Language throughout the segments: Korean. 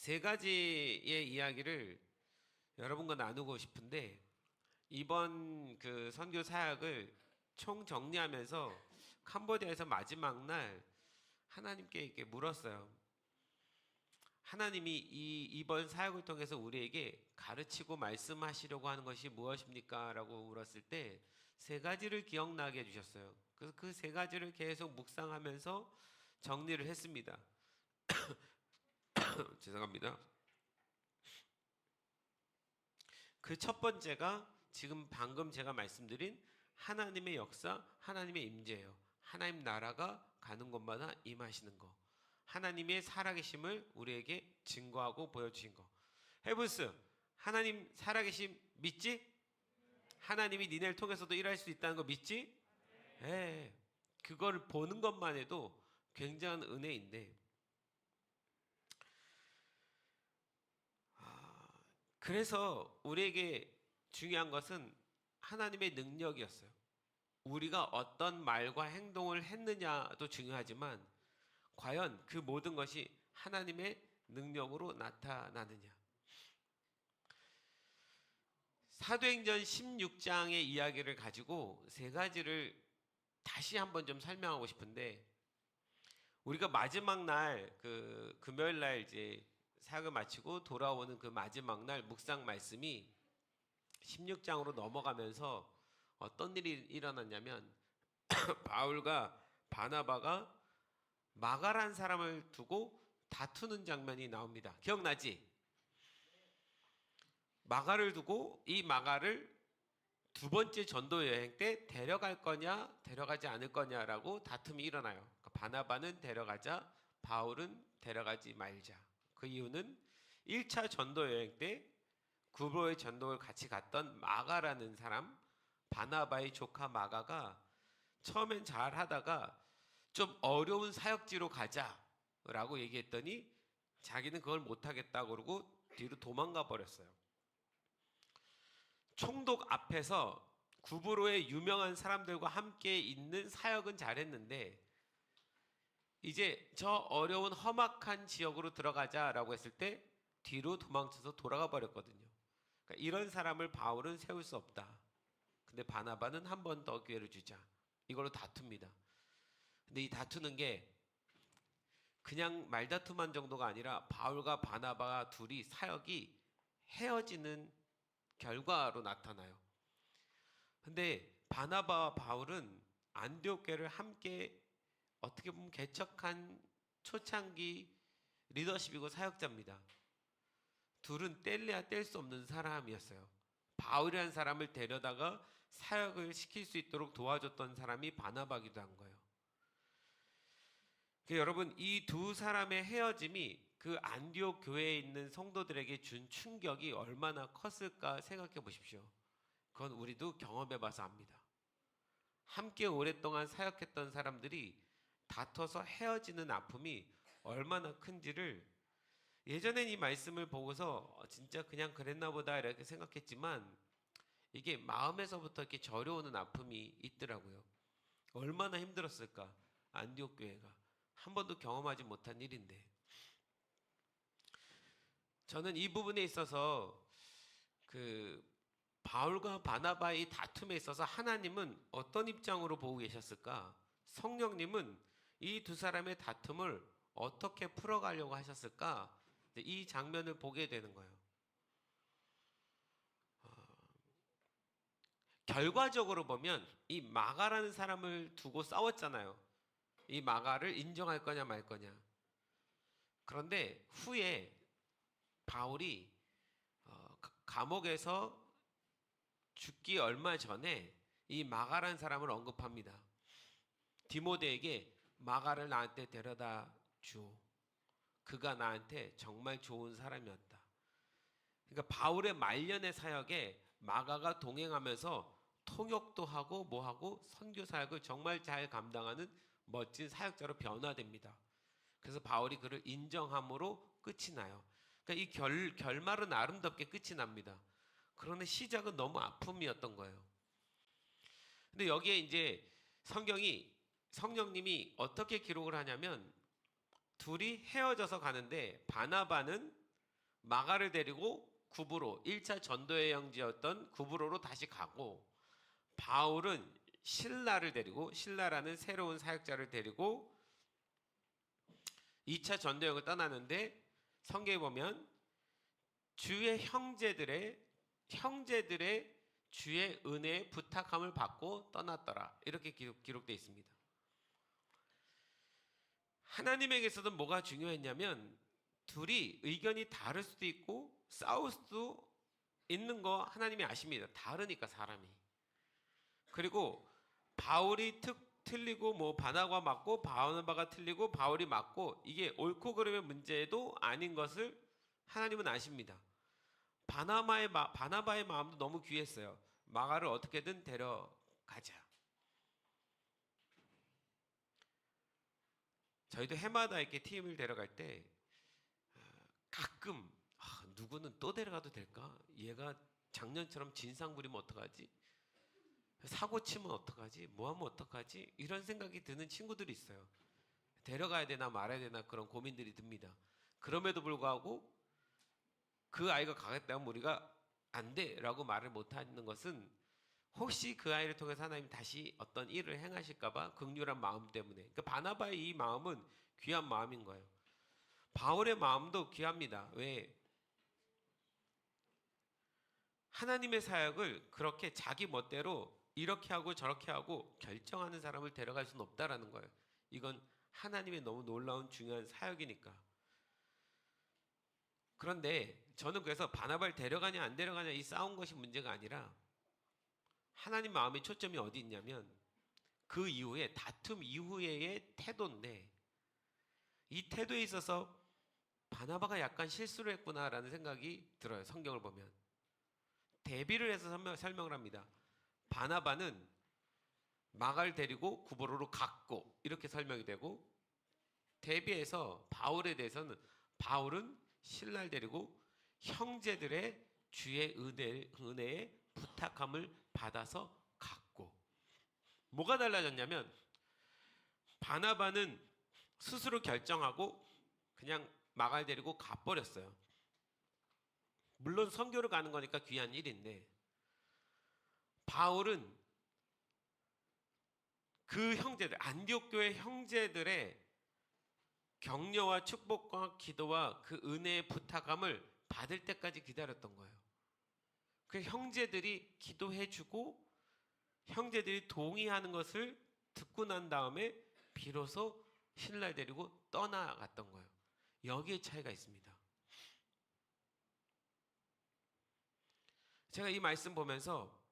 세 가지의 이야기를 여러분과 나누고 싶은데 이번 그 선교 사역을 총 정리하면서 캄보디아에서 마지막 날 하나님께 이렇게 물었어요. 하나님이 이번 사역을 통해서 우리에게 가르치고 말씀하시려고 하는 것이 무엇입니까? 라고 물었을 때 세 가지를 기억나게 해주셨어요. 그래서 그 세 가지를 계속 묵상하면서 정리를 했습니다. 죄송합니다. 그 첫 번째가 지금 방금 제가 말씀드린 하나님의 역사, 하나님의 임재예요. 하나님 나라가 가는 곳마다 임하시는 거. 하나님의 살아계심을 우리에게 증거하고 보여주신 거. 헤브스, 하나님 살아계심 믿지? 하나님이 니네를 통해서도 일할 수 있다는 거 믿지? 예. 그걸 보는 것만 해도 굉장한 은혜인데, 그래서 우리에게 중요한 것은 하나님의 능력이었어요. 우리가 어떤 말과 행동을 했느냐도 중요하지만 과연 그 모든 것이 하나님의 능력으로 나타나느냐. 사도행전 16장의 이야기를 가지고 세 가지를 다시 한번 좀 설명하고 싶은데, 우리가 마지막 날 그 금요일 날 이제 사역을 마치고 돌아오는 그 마지막 날 묵상 말씀이 16장으로 넘어가면서 어떤 일이 일어났냐면 바울과 바나바가 마가란 사람을 두고 다투는 장면이 나옵니다. 기억나지? 마가를 두고 이 마가를 두 번째 전도 여행 때 데려갈 거냐 데려가지 않을 거냐라고 다툼이 일어나요. 그러니까 바나바는 데려가자, 바울은 데려가지 말자. 그 이유는 1차 전도 여행 때 구로의 전도를 같이 갔던 마가라는 사람, 바나바의 조카 마가가 처음엔 잘 하다가 좀 어려운 사역지로 가자라고 얘기했더니 자기는 그걸 못하겠다고 그러고 뒤로 도망가 버렸어요. 총독 앞에서 구브로의 유명한 사람들과 함께 있는 사역은 잘했는데 이제 저 어려운 험악한 지역으로 들어가자라고 했을 때 뒤로 도망쳐서 돌아가 버렸거든요. 그러니까 이런 사람을 바울은 세울 수 없다. 근데 바나바는 한 번 더 기회를 주자. 이걸로 다툽니다. 근데 이 다투는 게 그냥 말다툼한 정도가 아니라 바울과 바나바 둘이 사역이 헤어지는 결과로 나타나요. 근데 바나바와 바울은 안디옥 교회를 함께 어떻게 보면 개척한 초창기 리더십이고 사역자입니다. 둘은 뗄래야 뗄 수 없는 사람이었어요. 바울이라는 사람을 데려다가 사역을 시킬 수 있도록 도와줬던 사람이 바나바기도 한 거예요. 그러니까 여러분, 이 두 사람의 헤어짐이 그 안디옥 교회에 있는 성도들에게 준 충격이 얼마나 컸을까 생각해 보십시오. 그건 우리도 경험해 봐서 압니다. 함께 오랫동안 사역했던 사람들이 다퉈서 헤어지는 아픔이 얼마나 큰지를 예전엔 이 말씀을 보고서 진짜 그냥 그랬나 보다 이렇게 생각했지만 이게 마음에서부터 이렇게 저려오는 아픔이 있더라고요. 얼마나 힘들었을까, 안디옥 교회가. 한 번도 경험하지 못한 일인데. 저는 이 부분에 있어서 그 바울과 바나바의 다툼에 있어서 하나님은 어떤 입장으로 보고 계셨을까? 성령님은 이 두 사람의 다툼을 어떻게 풀어가려고 하셨을까? 이 장면을 보게 되는 거예요. 결과적으로 보면 이 마가라는 사람을 두고 싸웠잖아요. 이 마가를 인정할 거냐 말 거냐. 그런데 후에 바울이 감옥에서 죽기 얼마 전에 이 마가라는 사람을 언급합니다. 디모데에게 마가를 나한테 데려다 주. 그가 나한테 정말 좋은 사람이었다. 그러니까 바울의 말년의 사역에 마가가 동행하면서 통역도 하고 뭐하고 선교 사역을 정말 잘 감당하는 멋진 사역자로 변화됩니다. 그래서 바울이 그를 인정함으로 끝이 나요. 그러니까 이 결말은 아름답게 끝이 납니다. 그런데 시작은 너무 아픔이었던 거예요. 근데 여기에 이제 성령님이 어떻게 기록을 하냐면 둘이 헤어져서 가는데 바나바는 마가를 데리고 구브로 1차 전도의 여행지였던 구브로로 다시 가고, 바울은 실라를 데리고, 실라라는 새로운 사역자를 데리고 2차 전도 여행을 떠나는데, 성경에 보면 주의 형제들의 주의 은혜의 부탁함을 받고 떠났더라, 이렇게 기록되어 있습니다. 하나님에게서도 뭐가 중요했냐면, 둘이 의견이 다를 수도 있고 싸울 수도 있는 거 하나님이 아십니다. 다르니까 사람이. 그리고 바울이 틀리고 뭐 바나바가 맞고 바나바가 틀리고 바울이 맞고, 이게 옳고 그름의 문제도 아닌 것을 하나님은 아십니다. 바나바의 마음도 너무 귀했어요. 마가를 어떻게든 데려가자. 저희도 해마다 이렇게 팀을 데려갈 때 가끔 누구는 또 데려가도 될까? 얘가 작년처럼 진상 부리면 어떡하지? 사고 치면 어떡하지? 뭐 하면 어떡하지? 이런 생각이 드는 친구들이 있어요. 데려가야 되나 말아야 되나 그런 고민들이 듭니다. 그럼에도 불구하고 그 아이가 가겠다면 우리가 안 돼라고 말을 못하는 것은, 혹시 그 아이를 통해서 하나님 다시 어떤 일을 행하실까봐 긍휼한 마음 때문에. 그러니까 바나바의 이 마음은 귀한 마음인 거예요. 바울의 마음도 귀합니다. 왜? 하나님의 사역을 그렇게 자기 멋대로 이렇게 하고 저렇게 하고 결정하는 사람을 데려갈 수는 없다라는 거예요. 이건 하나님의 너무 놀라운 중요한 사역이니까. 그런데 저는 그래서 바나바를 데려가냐 안 데려가냐 이 싸운 것이 문제가 아니라, 하나님 마음의 초점이 어디 있냐면 그 이후에, 다툼 이후의 태도인데, 이 태도에 있어서 바나바가 약간 실수를 했구나라는 생각이 들어요. 성경을 보면 대비를 해서 설명을 합니다. 바나바는 마가를 데리고 구브로로 갔고, 이렇게 설명이 되고, 대비해서 바울에 대해서는 바울은 신라를 데리고 형제들의 주의 은혜의 부탁함을 받아서 갔고. 뭐가 달라졌냐면, 바나바는 스스로 결정하고 그냥 마가를 데리고 가버렸어요. 물론 선교를 가는 거니까 귀한 일인데, 바울은 그 형제들, 안디옥 교회 형제들의 격려와 축복과 기도와 그 은혜의 부탁함을 받을 때까지 기다렸던 거예요. 그 형제들이 기도해주고 형제들이 동의하는 것을 듣고 난 다음에 비로소 신라를 데리고 떠나갔던 거예요. 여기에 차이가 있습니다. 제가 이 말씀 보면서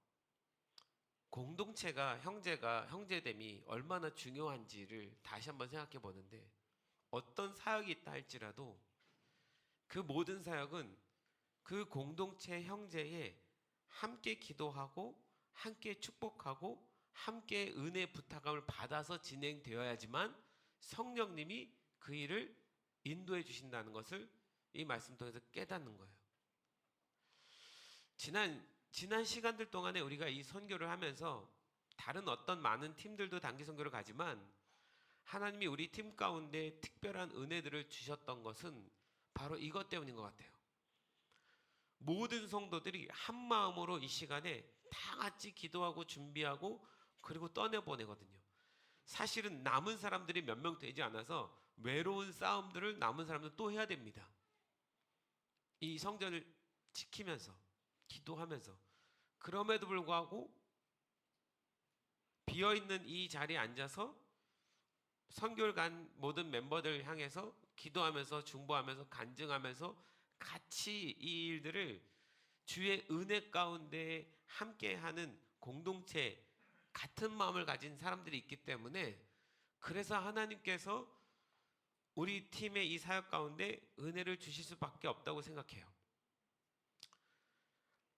공동체가, 형제됨이 얼마나 중요한지를 다시 한번 생각해 보는데, 어떤 사역이 있다 할지라도 그 모든 사역은 그 공동체 형제에 함께 기도하고 함께 축복하고 함께 은혜 부탁함을 받아서 진행되어야지만 성령님이 그 일을 인도해 주신다는 것을 이 말씀 통해서 깨닫는 거예요. 지난 시간들 동안에 우리가 이 선교를 하면서 다른 어떤 많은 팀들도 단기 선교를 가지만, 하나님이 우리 팀 가운데 특별한 은혜들을 주셨던 것은 바로 이것 때문인 것 같아요. 모든 성도들이 한 마음으로 이 시간에 다 같이 기도하고 준비하고 그리고 떠내보내거든요. 사실은 남은 사람들이 몇 명 되지 않아서 외로운 싸움들을 남은 사람들 또 해야 됩니다. 이 성전을 지키면서 기도하면서. 그럼에도 불구하고 비어있는 이 자리에 앉아서 선교를 간 모든 멤버들 향해서 기도하면서 중보하면서 간증하면서 같이 이 일들을 주의 은혜 가운데 함께하는 공동체, 같은 마음을 가진 사람들이 있기 때문에, 그래서 하나님께서 우리 팀의 이 사역 가운데 은혜를 주실 수밖에 없다고 생각해요.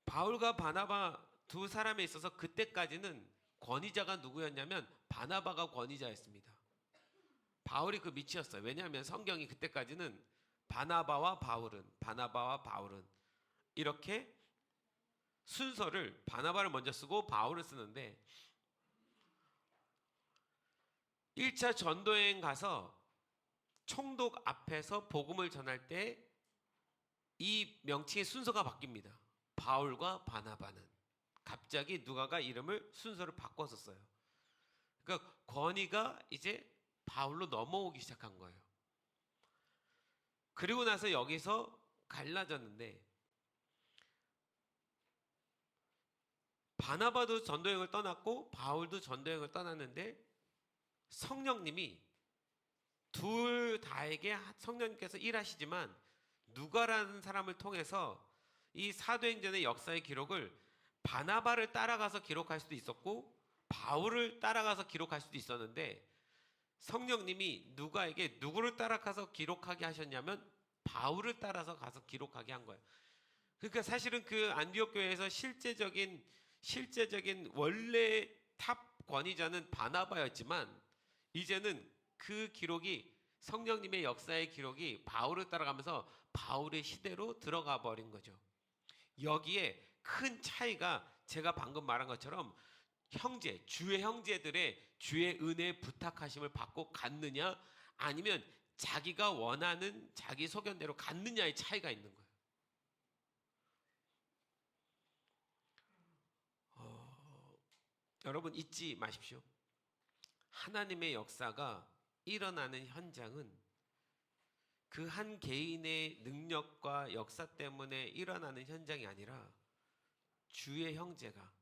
바울과 바나바 두 사람에 있어서 그때까지는 권위자가 누구였냐면 바나바가 권위자였습니다. 바울이 그 밑이었어요. 왜냐하면 성경이 그때까지는 바나바와 바울은 이렇게 순서를 바나바를 먼저 쓰고 바울을 쓰는데, 1차 전도여행 가서 총독 앞에서 복음을 전할 때 이 명칭의 순서가 바뀝니다. 바울과 바나바는 갑자기 누가가 이름을 순서를 바꿔서 써요. 그러니까 권위가 이제 바울로 넘어오기 시작한 거예요. 그리고 나서 여기서 갈라졌는데, 바나바도 전도여행을 떠났고 바울도 전도여행을 떠났는데, 성령님이 둘 다에게 성령님께서 일하시지만 누가라는 사람을 통해서 이 사도행전의 역사의 기록을 바나바를 따라가서 기록할 수도 있었고 바울을 따라가서 기록할 수도 있었는데, 성령님이 누가에게 누구를 따라가서 기록하게 하셨냐면 바울을 따라서 가서 기록하게 한 거예요. 그러니까 사실은 그 안디옥 교회에서 실제적인 원래 탑 권위자는 바나바였지만, 이제는 그 기록이, 성령님의 역사의 기록이 바울을 따라가면서 바울의 시대로 들어가 버린 거죠. 여기에 큰 차이가 제가 방금 말한 것처럼 형제, 주의 형제들의 주의 은혜 부탁하심을 받고 갔느냐, 아니면 자기가 원하는 자기 소견대로 갔느냐의 차이가 있는 거예요. 여러분 잊지 마십시오. 하나님의 역사가 일어나는 현장은 그 한 개인의 능력과 역사 때문에 일어나는 현장이 아니라 주의 형제가,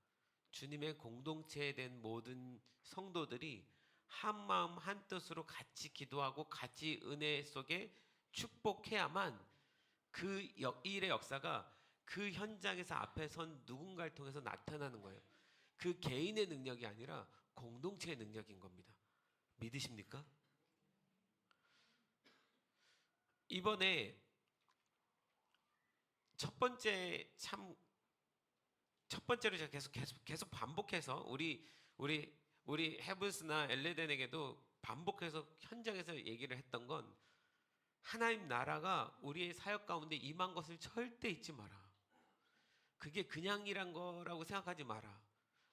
주님의 공동체에 된 모든 성도들이 한 마음 한 뜻으로 같이 기도하고 같이 은혜 속에 축복해야만 그 일의 역사가 그 현장에서 앞에 선 누군가를 통해서 나타나는 거예요. 그 개인의 능력이 아니라 공동체의 능력인 겁니다. 믿으십니까? 이번에 첫 번째로 제가 계속 반복해서 우리 헤븐스나 엘레덴에게도 반복해서 현장에서 얘기를 했던 건, 하나님 나라가 우리의 사역 가운데 임한 것을 절대 잊지 마라. 그게 그냥 일한 거라고 생각하지 마라.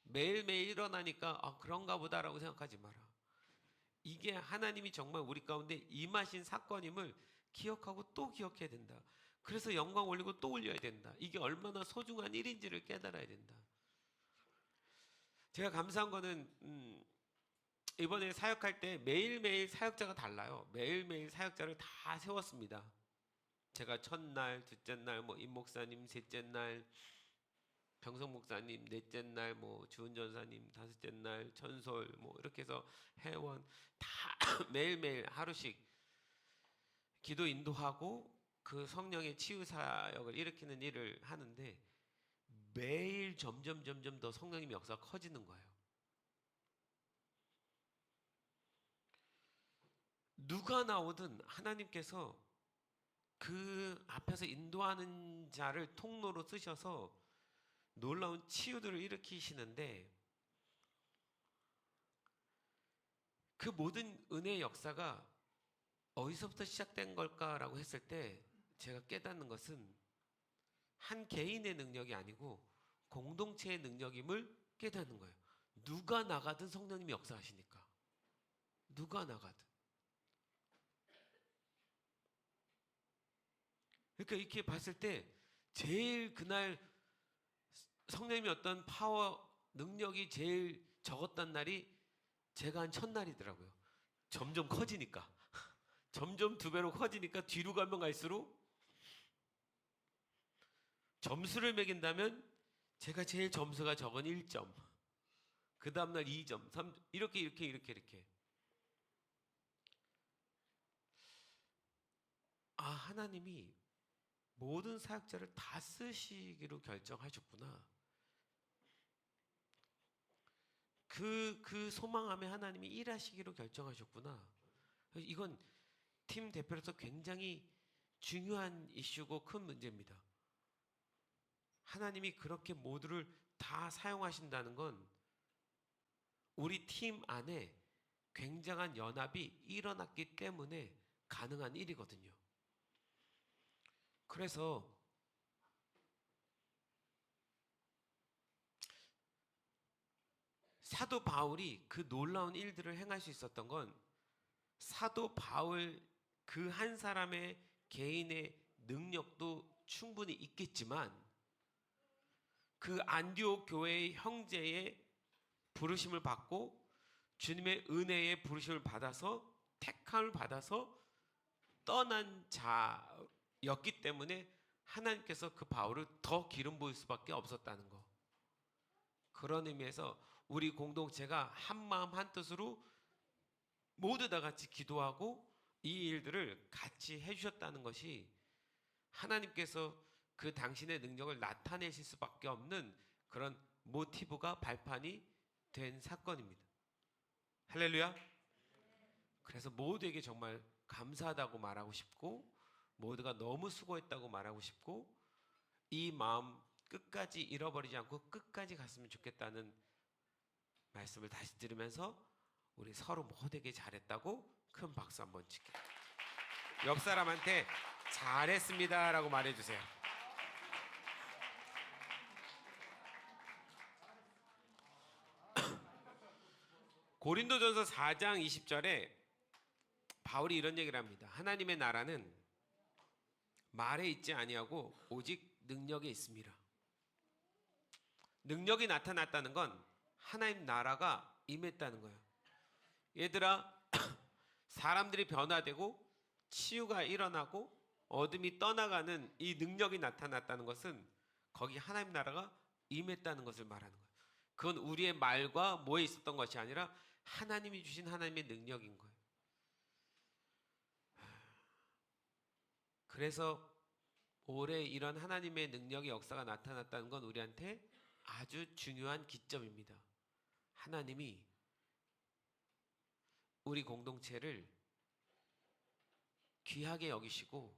매일매일 일어나니까 그런가 보다라고 생각하지 마라. 이게 하나님이 정말 우리 가운데 임하신 사건임을 기억하고 또 기억해야 된다. 그래서 영광 올리고 또 올려야 된다. 이게 얼마나 소중한 일인지를 깨달아야 된다. 제가 감사한 거는 이번에 사역할 때 매일매일 사역자가 달라요. 매일매일 사역자를 다 세웠습니다. 제가 첫날, 둘째 날, 임 목사님, 셋째 날, 병성 목사님, 넷째 날, 주은 전사님, 다섯째 날, 천솔, 이렇게 해서 회원 다 매일매일 하루씩 기도 인도하고 그 성령의 치유 사역을 일으키는 일을 하는데, 매일 점점 더 성령님의 역사가 커지는 거예요. 누가 나오든 하나님께서 그 앞에서 인도하는 자를 통로로 쓰셔서 놀라운 치유들을 일으키시는데, 그 모든 은혜의 역사가 어디서부터 시작된 걸까라고 했을 때 제가 깨닫는 것은 한 개인의 능력이 아니고 공동체의 능력임을 깨닫는 거예요. 누가 나가든 성령님이 역사하시니까. 누가 나가든. 그러니까 이렇게 봤을 때 제일 그날 성령님이 어떤 파워, 능력이 제일 적었던 날이 제가 한 첫날이더라고요. 점점 커지니까. 점점 두 배로 커지니까 뒤로 가면 갈수록, 점수를 매긴다면 제가 제일 점수가 적은 1점, 그 다음날 2점, 3점, 이렇게. 하나님이 모든 사역자를 다 쓰시기로 결정하셨구나. 그 소망함에 하나님이 일하시기로 결정하셨구나. 이건 팀 대표로서 굉장히 중요한 이슈고 큰 문제입니다. 하나님이 그렇게 모두를 다 사용하신다는 건 우리 팀 안에 굉장한 연합이 일어났기 때문에 가능한 일이거든요. 그래서 사도 바울이 그 놀라운 일들을 행할 수 있었던 건 사도 바울 그 한 사람의 개인의 능력도 충분히 있겠지만 그 안디옥 교회의 형제의 부르심을 받고 주님의 은혜의 부르심을 받아서 택함을 받아서 떠난 자였기 때문에 하나님께서 그 바울을 더 기름 부을 수밖에 없었다는 거. 그런 의미에서 우리 공동체가 한 마음 한 뜻으로 모두 다 같이 기도하고 이 일들을 같이 해주셨다는 것이 하나님께서 그 당신의 능력을 나타내실 수밖에 없는 그런 모티브가 발판이 된 사건입니다. 할렐루야. 그래서 모두에게 정말 감사하다고 말하고 싶고 모두가 너무 수고했다고 말하고 싶고 이 마음 끝까지 잃어버리지 않고 끝까지 갔으면 좋겠다는 말씀을 다시 들으면서 우리 서로 모두에게 잘했다고 큰 박수 한번 칠게요. 옆 사람한테 잘했습니다 라고 말해주세요. 고린도전서 4장 20절에 바울이 이런 얘기를 합니다. 하나님의 나라는 말에 있지 아니하고 오직 능력에 있습니다. 능력이 나타났다는 건 하나님 나라가 임했다는 거예요. 얘들아, 사람들이 변화되고 치유가 일어나고 어둠이 떠나가는 이 능력이 나타났다는 것은 거기 하나님 나라가 임했다는 것을 말하는 거예요. 그건 우리의 말과 뭐에 있었던 것이 아니라 하나님이 주신 하나님의 능력인 거예요. 그래서 올해 이런 하나님의 능력의 역사가 나타났다는 건 우리한테 아주 중요한 기점입니다. 하나님이 우리 공동체를 귀하게 여기시고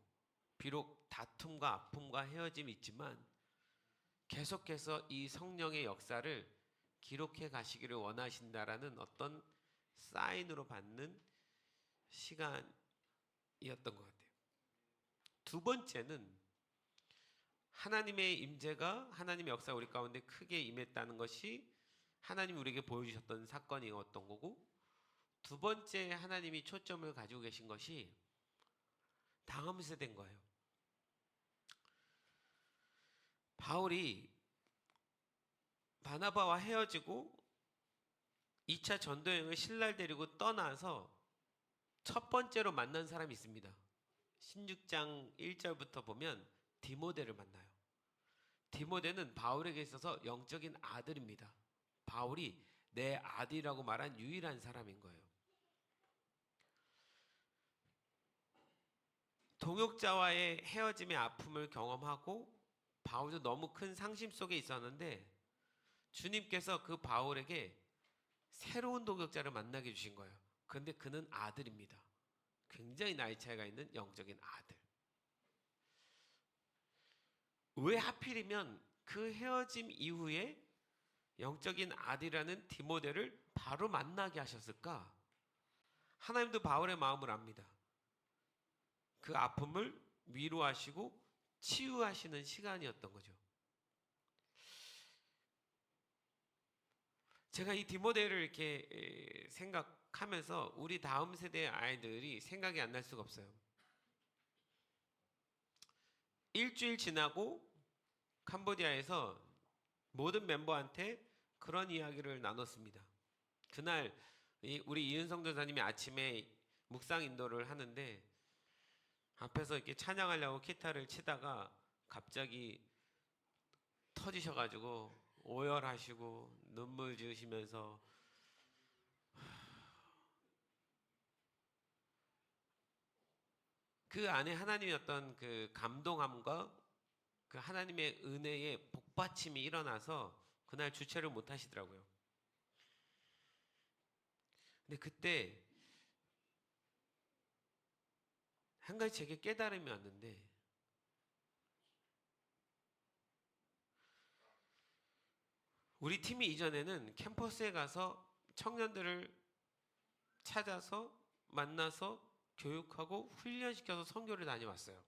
비록 다툼과 아픔과 헤어짐이 있지만 계속해서 이 성령의 역사를 기록해 가시기를 원하신다라는 어떤 사인으로 받는 시간이었던 것 같아요. 두 번째는 하나님의 임재가 하나님의 역사가 우리 가운데 크게 임했다는 것이 하나님이 우리에게 보여주셨던 사건이었던 거고 두 번째 하나님이 초점을 가지고 계신 것이 다음 세대인 거예요. 바울이 바나바와 헤어지고 2차 전도여행을 신라를 데리고 떠나서 첫 번째로 만난 사람이 있습니다. 16장 1절부터 보면 디모데를 만나요. 디모데는 바울에게 있어서 영적인 아들입니다. 바울이 내 아들이라고 말한 유일한 사람인 거예요. 동역자와의 헤어짐의 아픔을 경험하고 바울도 너무 큰 상심 속에 있었는데 주님께서 그 바울에게 새로운 동역자를 만나게 주신 거예요. 그런데 그는 아들입니다. 굉장히 나이 차이가 있는 영적인 아들. 왜 하필이면 그 헤어짐 이후에 영적인 아들이라는 디모데를 바로 만나게 하셨을까? 하나님도 바울의 마음을 압니다. 그 아픔을 위로하시고 치유하시는 시간이었던 거죠. 제가 이 디모데를 이렇게 생각하면서 우리 다음 세대의 아이들이 생각이 안 날 수가 없어요. 일주일 지나고 캄보디아에서 모든 멤버한테 그런 이야기를 나눴습니다. 그날 우리 이은성 전사님이 아침에 묵상 인도를 하는데 앞에서 이렇게 찬양하려고 기타를 치다가 갑자기 터지셔가지고 오열하시고 눈물 지으시면서 그 안에 하나님의 어떤 그 감동함과 그 하나님의 은혜의 복받침이 일어나서 그날 주체를 못 하시더라고요. 근데 그때 한 가지 제게 깨달음이 왔는데 우리 팀이 이전에는 캠퍼스에 가서 청년들을 찾아서 만나서 교육하고 훈련시켜서 선교를 다녀왔어요.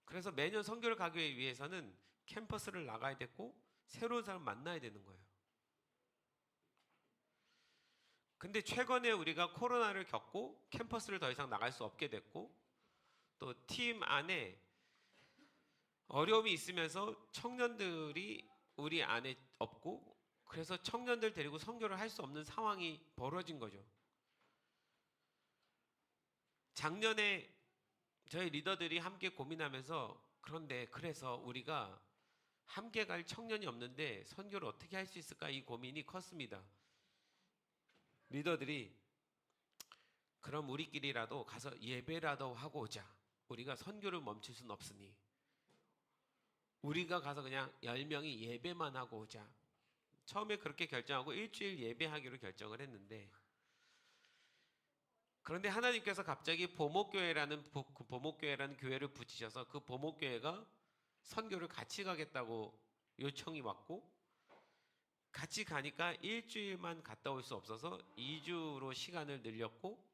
그래서 매년 선교를 가기 위해서는 캠퍼스를 나가야 됐고 새로운 사람을 만나야 되는 거예요. 근데 최근에 우리가 코로나를 겪고 캠퍼스를 더 이상 나갈 수 없게 됐고 또 팀 안에 어려움이 있으면서 청년들이 우리 안에 없고, 그래서 청년들 데리고 선교를 할 수 없는 상황이 벌어진 거죠. 작년에 저희 리더들이 함께 고민하면서, 그런데 그래서 우리가 함께 갈 청년이 없는데 선교를 어떻게 할 수 있을까, 이 고민이 컸습니다. 리더들이 그럼 우리끼리라도 가서 예배라도 하고 오자. 우리가 선교를 멈출 수는 없으니 우리가 가서 그냥 10명이 예배만 하고 오자. 처음에 그렇게 결정하고 일주일 예배하기로 결정을 했는데, 그런데 하나님께서 갑자기 보목교회라는 교회를 붙이셔서 그 보목교회가 선교를 같이 가겠다고 요청이 왔고, 같이 가니까 일주일만 갔다 올 수 없어서 2주로 시간을 늘렸고,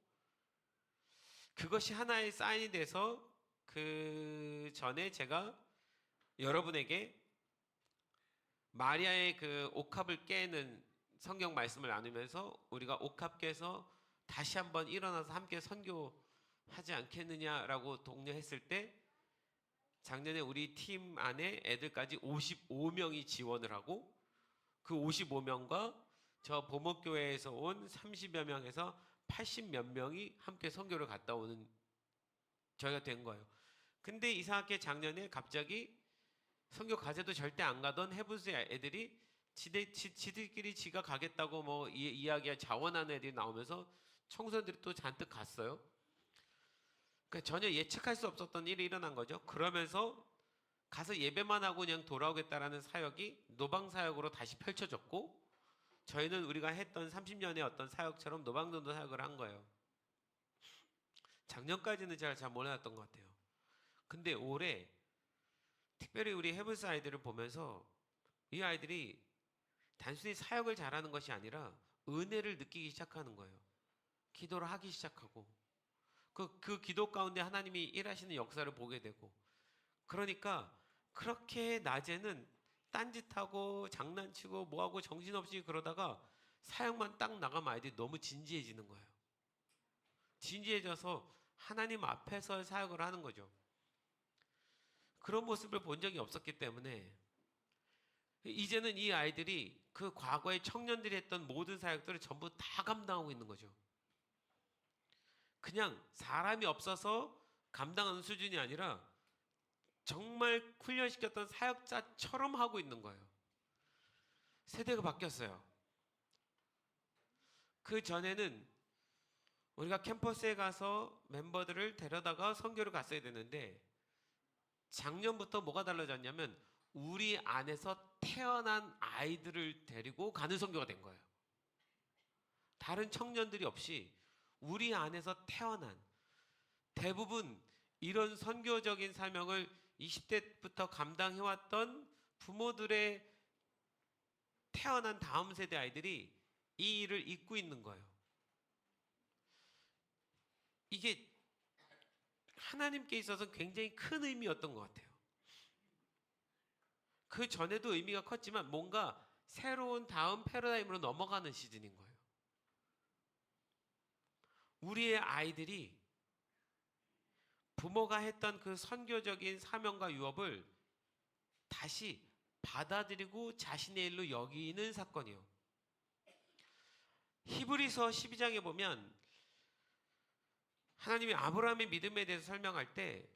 그것이 하나의 사인이 돼서 그 전에 제가 여러분에게 마리아의 그 옥합을 깨는 성경 말씀을 나누면서 우리가 옥합 깨서 다시 한번 일어나서 함께 선교하지 않겠느냐라고 독려했을 때, 작년에 우리 팀 안에 애들까지 55명이 지원을 하고, 그 55명과 저 보목교회에서 온 30여 명에서 80 몇 명이 함께 선교를 갔다 오는 저희가 된 거예요. 근데 이상하게 작년에 갑자기 선교 가세도 절대 안 가던 해부스 애들이 지들끼리 지가 가겠다고 뭐 이야기야 자원하는 애들이 나오면서 청소년들이 또 잔뜩 갔어요. 그러니까 전혀 예측할 수 없었던 일이 일어난 거죠. 그러면서 가서 예배만 하고 그냥 돌아오겠다라는 사역이 노방 사역으로 다시 펼쳐졌고, 저희는 우리가 했던 30년의 어떤 사역처럼 노방전도 사역을 한 거예요. 작년까지는 잘 몰랐던 것 같아요. 근데 올해 특별히 우리 헤븐스 아이들을 보면서 이 아이들이 단순히 사역을 잘하는 것이 아니라 은혜를 느끼기 시작하는 거예요. 기도를 하기 시작하고, 그 기도 가운데 하나님이 일하시는 역사를 보게 되고, 그러니까 그렇게 낮에는 딴짓하고 장난치고 뭐하고 정신없이 그러다가 사역만 딱 나가면 아이들이 너무 진지해지는 거예요. 진지해져서 하나님 앞에서 사역을 하는 거죠. 그런 모습을 본 적이 없었기 때문에 이제는 이 아이들이 그 과거에 청년들이 했던 모든 사역들을 전부 다 감당하고 있는 거죠. 그냥 사람이 없어서 감당하는 수준이 아니라 정말 훈련시켰던 사역자처럼 하고 있는 거예요. 세대가 바뀌었어요. 그 전에는 우리가 캠퍼스에 가서 멤버들을 데려다가 선교를 갔어야 되는데, 작년부터 뭐가 달라졌냐면 우리 안에서 태어난 아이들을 데리고 가는 선교가 된 거예요. 다른 청년들이 없이 우리 안에서 태어난, 대부분 이런 선교적인 사명을 20대부터 감당해왔던 부모들의 태어난 다음 세대 아이들이 이 일을 잇고 있는 거예요. 이게 하나님께 있어서 굉장히 큰 의미였던 것 같아요. 그 전에도 의미가 컸지만 뭔가 새로운 다음 패러다임으로 넘어가는 시즌인 거예요. 우리의 아이들이 부모가 했던 그 선교적인 사명과 유업을 다시 받아들이고 자신의 일로 여기는 사건이요. 히브리서 12장에 보면 하나님이 아브라함의 믿음에 대해서 설명할 때,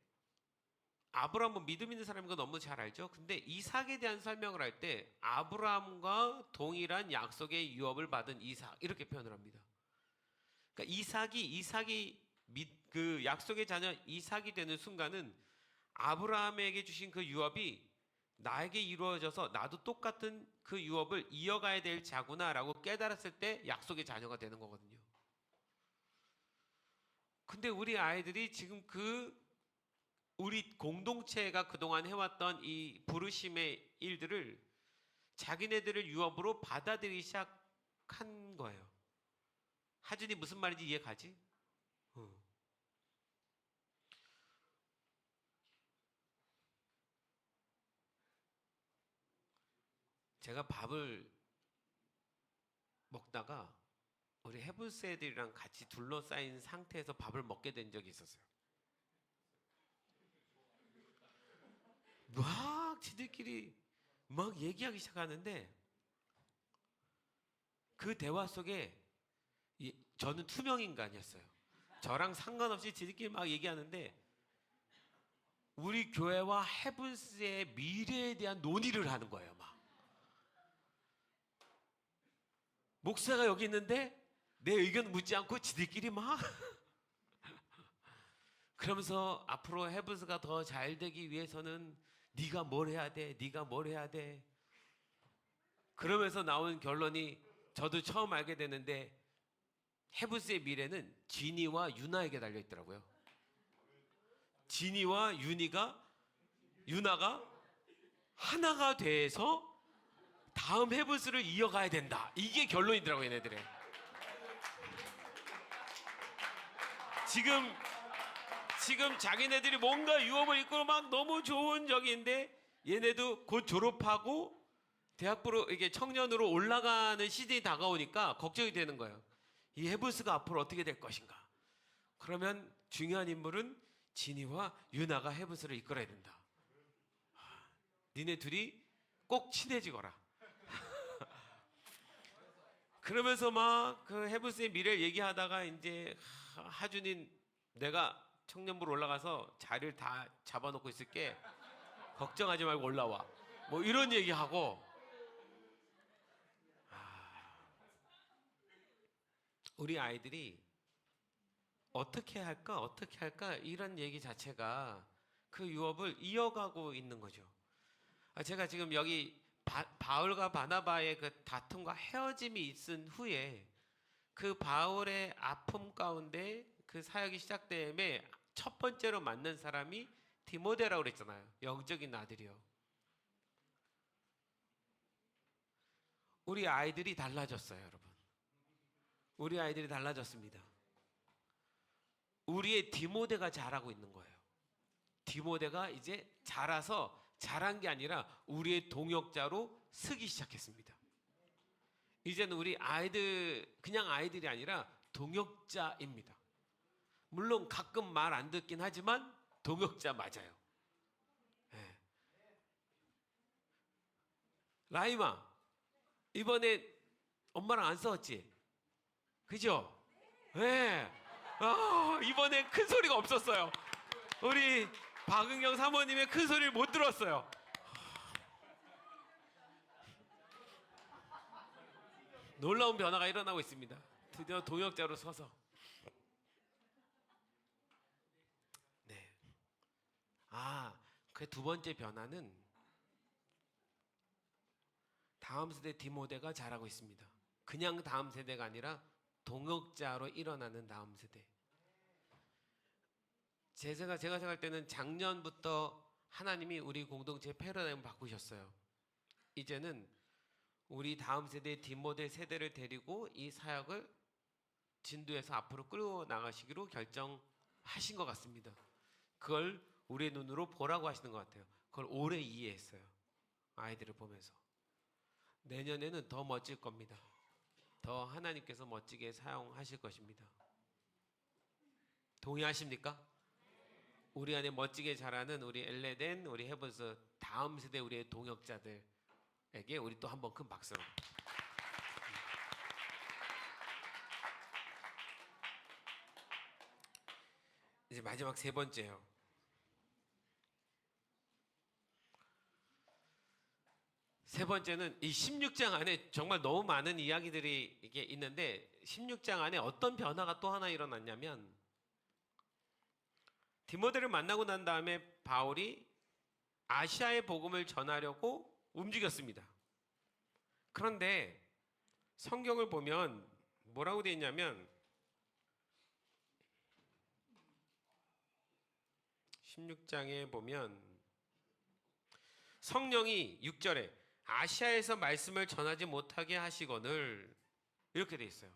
아브라함은 믿음 있는 사람인 거 너무 잘 알죠. 근데 이삭에 대한 설명을 할 때 아브라함과 동일한 약속의 유업을 받은 이삭, 이렇게 표현을 합니다. 그러니까 이삭이 그 약속의 자녀 이삭이 되는 순간은 아브라함에게 주신 그 유업이 나에게 이루어져서 나도 똑같은 그 유업을 이어가야 될 자구나라고 깨달았을 때 약속의 자녀가 되는 거거든요. 근데 우리 아이들이 지금 우리 공동체가 그동안 해왔던 이 부르심의 일들을 자기네들을 유업으로 받아들이기 시작한 거예요. 하준이 무슨 말인지 이해가지? 제가 밥을 먹다가 우리 헤븐스 애들이랑 같이 둘러싸인 상태에서 밥을 먹게 된 적이 있었어요. 막 지들끼리 막 얘기하기 시작하는데 그 대화 속에 저는 투명 인간이었어요. 저랑 상관없이 지들끼리 막 얘기하는데 우리 교회와 헤븐스의 미래에 대한 논의를 하는 거예요. 막 목사가 여기 있는데 내 의견 묻지 않고 지들끼리 막 그러면서 앞으로 헤븐스가 더 잘 되기 위해서는 네가 뭘 해야 돼? 네가 뭘 해야 돼? 그러면서 나온 결론이 저도 처음 알게 되는데 헤븐스의 미래는 지니와 유나에게 달려 있더라고요. 지니와 유나가 하나가 돼서 다음 헤븐스를 이어가야 된다. 이게 결론이더라고요, 얘네들의. 지금 자기네들이 뭔가 유업을 이끌어 막 너무 좋은 적인데 얘네도 곧 졸업하고 대학부로 이게 청년으로 올라가는 시즌이 다가오니까 걱정이 되는 거예요. 이 헤븐스가 앞으로 어떻게 될 것인가? 그러면 중요한 인물은 지니와 유나가 헤븐스를 이끌어야 된다. 니네 둘이 꼭 친해지거라. 그러면서 막 그 헤븐스의 미래를 얘기하다가 이제 하준인 내가 청년부로 올라가서 자리를 다 잡아놓고 있을게. 걱정하지 말고 올라와. 뭐 이런 얘기하고 우리 아이들이 어떻게 할까 이런 얘기 자체가 그 유업을 이어가고 있는 거죠. 제가 지금 여기 바울과 바나바의 그 다툼과 헤어짐이 있은 후에 그 바울의 아픔 가운데 그 사역이 시작됨에 첫 번째로 만난 사람이 디모데라고 그랬잖아요. 영적인 아들이요. 우리 아이들이 달라졌어요, 여러분. 우리 아이들이 달라졌습니다. 우리의 디모데가 자라고 있는 거예요. 디모데가 이제 자라서 자란 게 아니라 우리의 동역자로 서기 시작했습니다. 이제는 우리 아이들 그냥 아이들이 아니라 동역자입니다. 물론 가끔 말 안 듣긴 하지만 동역자 맞아요. 네. 라임아 이번에 엄마랑 안 싸웠지? 그죠? 네. 이번에 큰 소리가 없었어요. 우리 박은경 사모님의 큰 소리를 못 들었어요. 놀라운 변화가 일어나고 있습니다. 드디어 동역자로 서서. 네. 그 두 번째 변화는 다음 세대 디모데가 자라고 있습니다. 그냥 다음 세대가 아니라 동역자로 일어나는 다음 세대. 제가 생각할 때는 작년부터 하나님이 우리 공동체 패러다임을 바꾸셨어요. 이제는 우리 다음 세대 디모데 세대를 데리고 이 사역을 진도에서 앞으로 끌어 나가시기로 결정하신 것 같습니다. 그걸 우리의 눈으로 보라고 하시는 것 같아요. 그걸 오래 이해했어요. 아이들을 보면서. 내년에는 더 멋질 겁니다. 더 하나님께서 멋지게 사용하실 것입니다. 동의하십니까? 우리 안에 멋지게 자라는 우리 엘레덴, 우리 헤븐스 다음 세대 우리의 동역자들에게 우리 또 한번 큰 박수로. 이제 마지막 세 번째요. 세 번째는 이 16장 안에 정말 너무 많은 이야기들이 이게 있는데 16장 안에 어떤 변화가 또 하나 일어났냐면 디모데를 만나고 난 다음에 바울이 아시아의 복음을 전하려고 움직였습니다. 그런데 성경을 보면 뭐라고 되어 있냐면 16장에 보면 성령이 6절에 아시아에서 말씀을 전하지 못하게 하시거늘 이렇게 되어 있어요.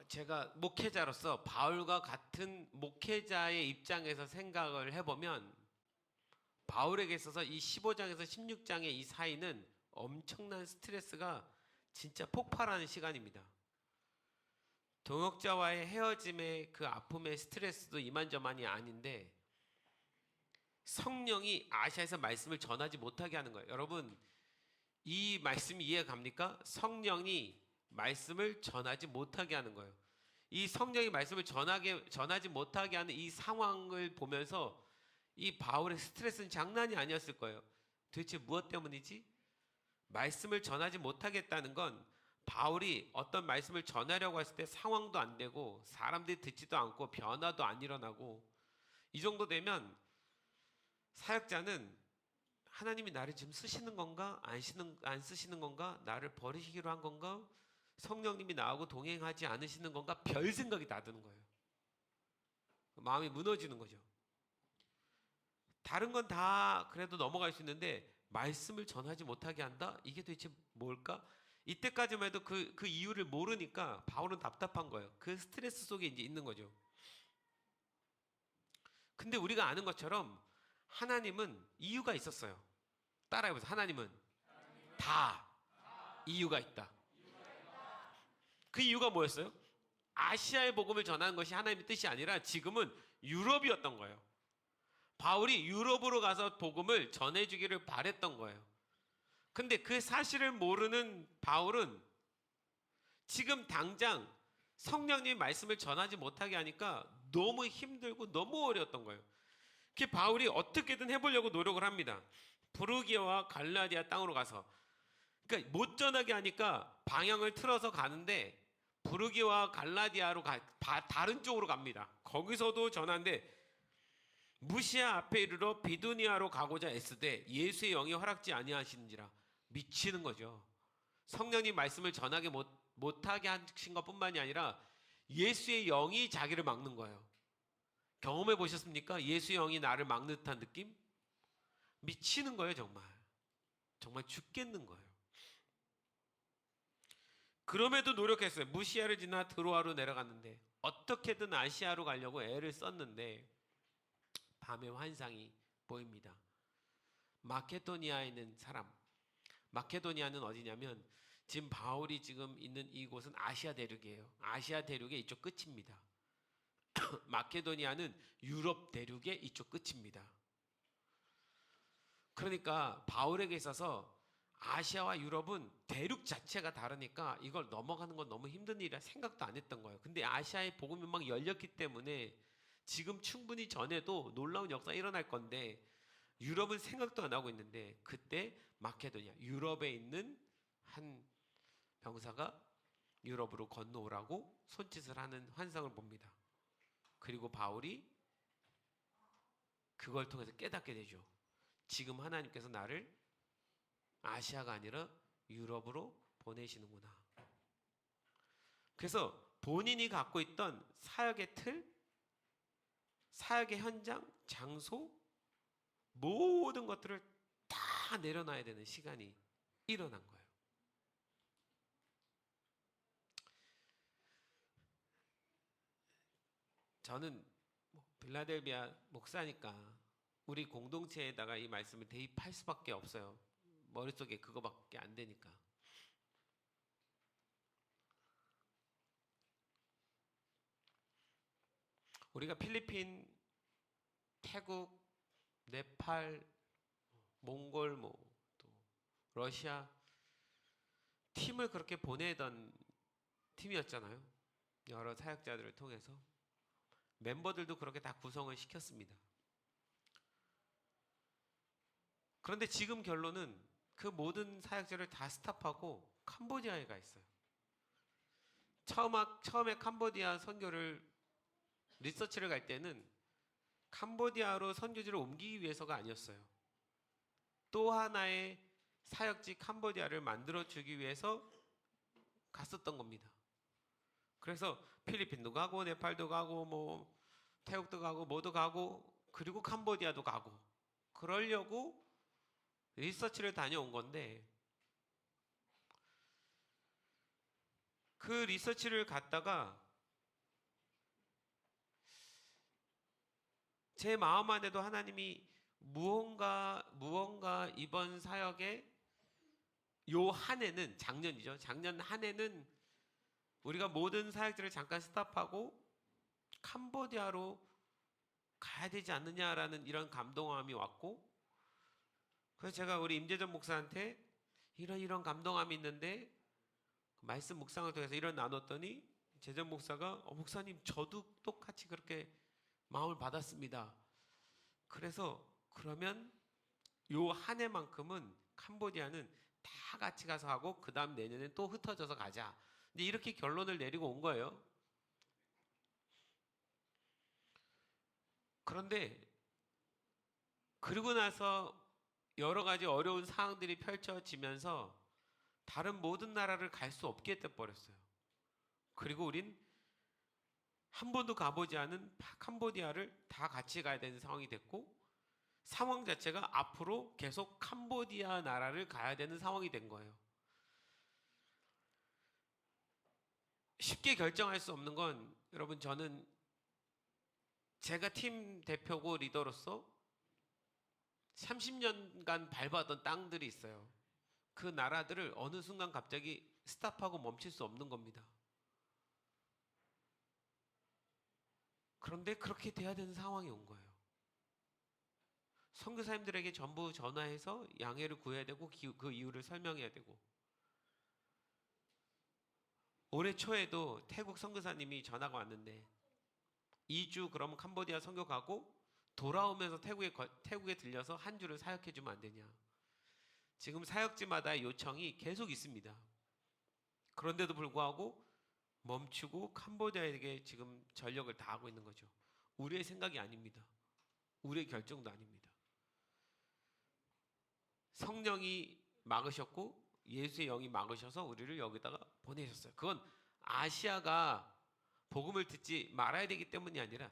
제가 목회자로서 바울과 같은 목회자의 입장에서 생각을 해보면 바울에게 있어서 이 15장에서 16장의 이 사이는 엄청난 스트레스가 진짜 폭발하는 시간입니다. 동역자와의 헤어짐의 그 아픔의 스트레스도 이만저만이 아닌데 성령이 아시아에서 말씀을 전하지 못하게 하는 거예요. 여러분, 이 말씀이 이해가 갑니까? 성령이 말씀을 전하지 못하게 하는 거예요. 이 성령이 말씀을 전하지 못하게 하는 이 상황을 보면서 이 바울의 스트레스는 장난이 아니었을 거예요. 도대체 무엇 때문이지? 말씀을 전하지 못하겠다는 건 바울이 어떤 말씀을 전하려고 했을 때 상황도 안 되고 사람들이 듣지도 않고 변화도 안 일어나고, 이 정도 되면 사역자는 하나님이 나를 지금 쓰시는 건가? 안 쓰시는 건가? 나를 버리시기로 한 건가? 성령님이 나하고 동행하지 않으시는 건가? 별 생각이 다 드는 거예요. 마음이 무너지는 거죠. 다른 건 다 그래도 넘어갈 수 있는데 말씀을 전하지 못하게 한다? 이게 도대체 뭘까? 이때까지만 해도 그 이유를 모르니까 바울은 답답한 거예요. 그 스트레스 속에 이제 있는 거죠. 근데 우리가 아는 것처럼 하나님은 이유가 있었어요. 따라해보세요. 하나님은 다 이유가 있다. 그 이유가 뭐였어요? 아시아의 복음을 전하는 것이 하나님의 뜻이 아니라 지금은 유럽이었던 거예요. 바울이 유럽으로 가서 복음을 전해주기를 바랬던 거예요. 근데 그 사실을 모르는 바울은 지금 당장 성령님의 말씀을 전하지 못하게 하니까 너무 힘들고 너무 어려웠던 거예요. 그 바울이 어떻게든 해보려고 노력을 합니다. 부르기아와 갈라디아 땅으로 가서, 그러니까 못 전하게 하니까 방향을 틀어서 가는데 부르기아와 갈라디아로 다른 쪽으로 갑니다. 거기서도 전하는데 무시아 앞에 이르러 비두니아로 가고자 애쓰되 예수의 영이 허락지 아니하시는지라. 미치는 거죠. 성령님 말씀을 전하게 못하게 하신 것뿐만이 아니라 예수의 영이 자기를 막는 거예요. 경험해 보셨습니까? 예수의 영이 나를 막는 듯한 느낌? 미치는 거예요. 정말 죽겠는 거예요. 그럼에도 노력했어요. 무시아를 지나 드로아로 내려갔는데 어떻게든 아시아로 가려고 애를 썼는데 밤에 환상이 보입니다. 마케도니아에 있는 사람, 마케도니아는 어디냐면 지금 바울이 지금 있는 이곳은 아시아 대륙이에요. 아시아 대륙의 이쪽 끝입니다. 마케도니아는 유럽 대륙의 이쪽 끝입니다. 그러니까 바울에게 있어서 아시아와 유럽은 대륙 자체가 다르니까 이걸 넘어가는 건 너무 힘든 일이라 생각도 안 했던 거예요. 근데 아시아의 복음이 막 열렸기 때문에 지금 충분히 전에도 놀라운 역사가 일어날 건데 유럽은 생각도 안 하고 있는데 그때 마케도니아, 유럽에 있는 한 병사가 유럽으로 건너오라고 손짓을 하는 환상을 봅니다. 그리고 바울이 그걸 통해서 깨닫게 되죠. 지금 하나님께서 나를 아시아가 아니라 유럽으로 보내시는구나. 그래서 본인이 갖고 있던 사역의 틀, 사역의 현장, 장소, 모든 것들을 다 내려놔야 되는 시간이 일어난 거예요. 저는 빌라델비아 목사니까 우리 공동체에다가 이 말씀을 대입할 수밖에 없어요. 머릿속에 그거밖에 안 되니까. 우리가 필리핀, 태국, 네팔, 몽골, 또 러시아 팀을 그렇게 보내던 팀이었잖아요. 여러 사역자들을 통해서 멤버들도 그렇게 다 구성을 시켰습니다. 그런데 지금 결론은 그 모든 사역자를 다 스탑하고 캄보디아에 가 있어요. 처음에 캄보디아 선교를 리서치를 갈 때는 캄보디아로 선교지를 옮기기 위해서가 아니었어요. 또 하나의 사역지 캄보디아를 만들어주기 위해서 갔었던 겁니다. 그래서 필리핀도 가고 네팔도 가고 태국도 가고 뭐도 가고 그리고 캄보디아도 가고 그러려고 리서치를 다녀온 건데 그 리서치를 갔다가 제 마음 안에도 하나님이 무언가 이번 사역에 요 한 해는 작년이죠. 작년 한 해는 우리가 모든 사역들을 잠깐 스탑하고 캄보디아로 가야 되지 않느냐라는 이런 감동함이 왔고, 그래서 제가 우리 임재전 목사한테 이런 감동함이 있는데 말씀 묵상을 통해서 이런 나눴더니 재전 목사가 목사님 저도 똑같이 그렇게 마음을 받았습니다. 그래서 그러면 요 한 해만큼은 캄보디아는 다 같이 가서 하고 그 다음 내년에 또 흩어져서 가자. 근데 이렇게 결론을 내리고 온 거예요. 그런데 그러고 나서 여러 가지 어려운 상황들이 펼쳐지면서 다른 모든 나라를 갈 수 없게 돼버렸어요. 그리고 우린 한 번도 가보지 않은 캄보디아를 다 같이 가야 되는 상황이 됐고, 상황 자체가 앞으로 계속 캄보디아 나라를 가야 되는 상황이 된 거예요. 쉽게 결정할 수 없는 건, 여러분, 저는 제가 팀 대표고 리더로서 30년간 밟아던 땅들이 있어요. 그 나라들을 어느 순간 갑자기 스탑하고 멈출 수 없는 겁니다. 그런데 그렇게 돼야 되는 상황이 온 거예요. 선교사님들에게 전부 전화해서 양해를 구해야 되고 그 이유를 설명해야 되고, 올해 초에도 태국 선교사님이 전화가 왔는데 2주 그러면 캄보디아 선교 가고 돌아오면서 태국에 들려서 한 주를 사역해 주면 안 되냐. 지금 사역지마다 요청이 계속 있습니다. 그런데도 불구하고 멈추고 캄보디아에게 지금 전력을 다하고 있는 거죠. 우리의 생각이 아닙니다. 우리의 결정도 아닙니다. 성령이 막으셨고 예수의 영이 막으셔서 우리를 여기다가 보내셨어요. 그건 아시아가 복음을 듣지 말아야 되기 때문이 아니라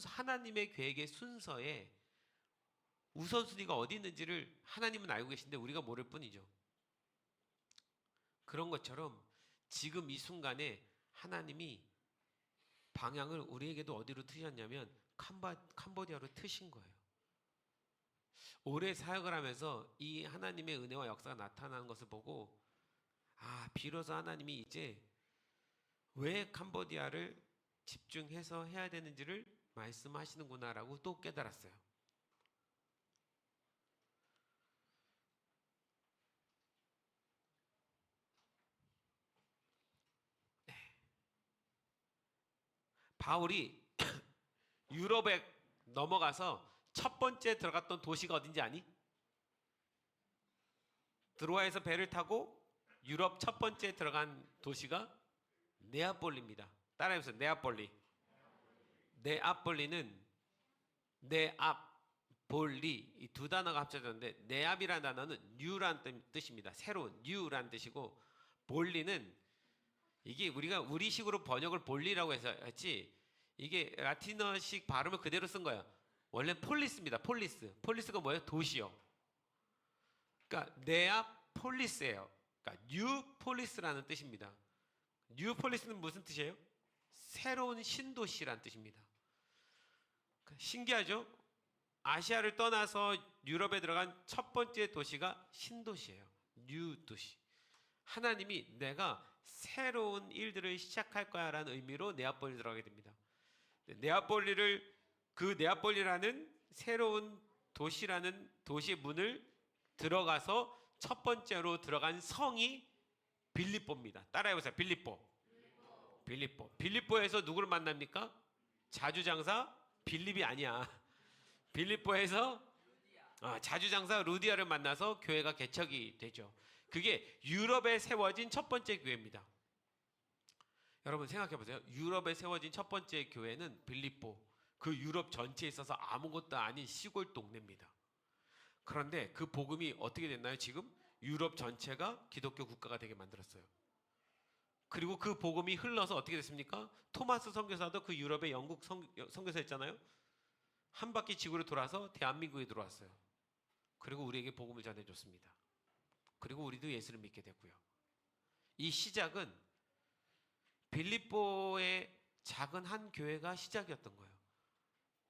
하나님의 계획의 순서에 우선순위가 어디 있는지를 하나님은 알고 계신데 우리가 모를 뿐이죠. 그런 것처럼 지금 이 순간에 하나님이 방향을 우리에게도 어디로 트셨냐면 캄보디아로 트신 거예요. 오래 사역을 하면서 이 하나님의 은혜와 역사가 나타나는 것을 보고, 비로소 하나님이 이제 왜 캄보디아를 집중해서 해야 되는지를 말씀하시는구나라고 또 깨달았어요. 바울이 유럽에 넘어가서 첫 번째 들어갔던 도시가 어딘지 아니? 드로아에서 배를 타고 유럽 첫 번째 들어간 도시가 네아폴리입니다. 따라해보세요. 네아폴리. 네아폴리는 네압볼리 이 두 단어가 합쳐졌는데, 네압이라는 단어는 뉴라는 뜻입니다. 새로운 뉴라는 뜻이고, 볼리는 이게 우리가 우리식으로 번역을 볼리라고 해서 했지, 이게 라틴어식 발음을 그대로 쓴 거예요. 원래 폴리스입니다. 폴리스가 뭐예요? 도시요. 그러니까 네아폴리스예요. 그러니까 뉴폴리스라는 뜻입니다. 뉴폴리스는 무슨 뜻이에요? 새로운 신도시라는 뜻입니다. 신기하죠? 아시아를 떠나서 유럽에 들어간 첫 번째 도시가 신도시예요. 뉴 도시. 하나님이 내가 새로운 일들을 시작할 거야 라는 의미로 네아폴리 들어가게 됩니다. 그 네아폴리라는 새로운 도시라는 도시의 문을 들어가서 첫 번째로 들어간 성이 빌립보입니다. 따라해보세요. 빌립보에서 누구를 만납니까? 자주장사 빌립이 아니야. 빌립보에서 자주장사 루디아를 만나서 교회가 개척이 되죠. 그게 유럽에 세워진 첫 번째 교회입니다. 여러분 생각해보세요. 유럽에 세워진 첫 번째 교회는 빌립보, 그 유럽 전체에 있어서 아무것도 아닌 시골 동네입니다. 그런데 그 복음이 어떻게 됐나요? 지금 유럽 전체가 기독교 국가가 되게 만들었어요. 그리고 그 복음이 흘러서 어떻게 됐습니까? 토마스 선교사도 그 유럽의 영국 선교사 있잖아요. 한 바퀴 지구를 돌아서 대한민국에 들어왔어요. 그리고 우리에게 복음을 전해줬습니다. 그리고 우리도 예수를 믿게 됐고요. 이 시작은 빌립보의 작은 한 교회가 시작이었던 거예요.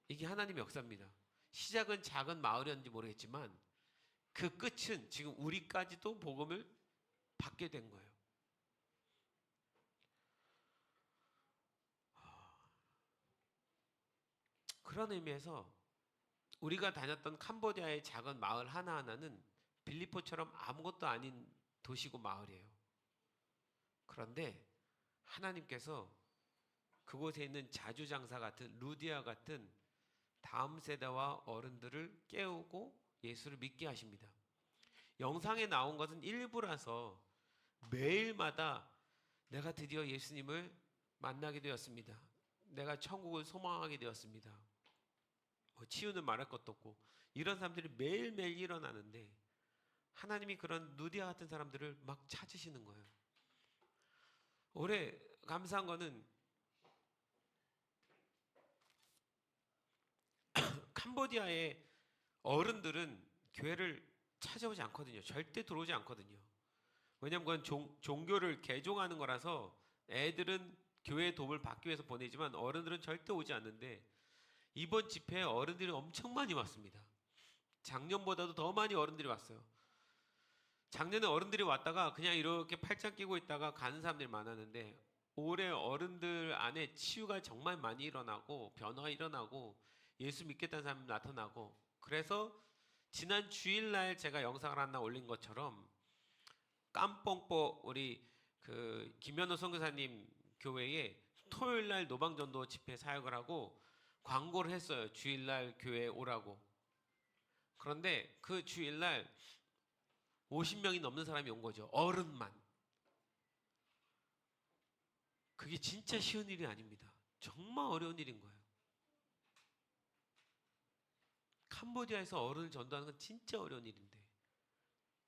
이게 하나님의 역사입니다. 시작은 작은 마을이었는지 모르겠지만 그 끝은 지금 우리까지도 복음을 받게 된 거예요. 그런 의미에서 우리가 다녔던 캄보디아의 작은 마을 하나하나는 빌립보처럼 아무것도 아닌 도시고 마을이에요. 그런데 하나님께서 그곳에 있는 자주장사 같은 루디아 같은 다음 세대와 어른들을 깨우고 예수를 믿게 하십니다. 영상에 나온 것은 일부라서 매일마다 내가 드디어 예수님을 만나게 되었습니다. 내가 천국을 소망하게 되었습니다. 치유는 말할 것도 없고 이런 사람들이 매일매일 일어나는데 하나님이 그런 누디아 같은 사람들을 막 찾으시는 거예요. 올해 감사한 거는 캄보디아의 어른들은 교회를 찾아오지 않거든요. 절대 들어오지 않거든요. 왜냐하면 그건 종교를 개종하는 거라서 애들은 교회의 도움을 받기 위해서 보내지만 어른들은 절대 오지 않는데 이번 집회에 어른들이 엄청 많이 왔습니다. 작년보다도 더 많이 어른들이 왔어요. 작년에 어른들이 왔다가 그냥 이렇게 팔짱 끼고 있다가 가는 사람들이 많았는데 올해 어른들 안에 치유가 정말 많이 일어나고 변화가 일어나고 예수 믿겠다는 사람이 나타나고 그래서 지난 주일날 제가 영상을 하나 올린 것처럼 깜뽕뽀 우리 그 김현우 선교사님 교회에 토요일날 노방전도 집회 사역을 하고 광고를 했어요. 주일날 교회에 오라고. 그런데 그 주일날 50명이 넘는 사람이 온 거죠. 어른만. 그게 진짜 쉬운 일이 아닙니다. 정말 어려운 일인 거예요. 캄보디아에서 어른을 전도하는 건 진짜 어려운 일인데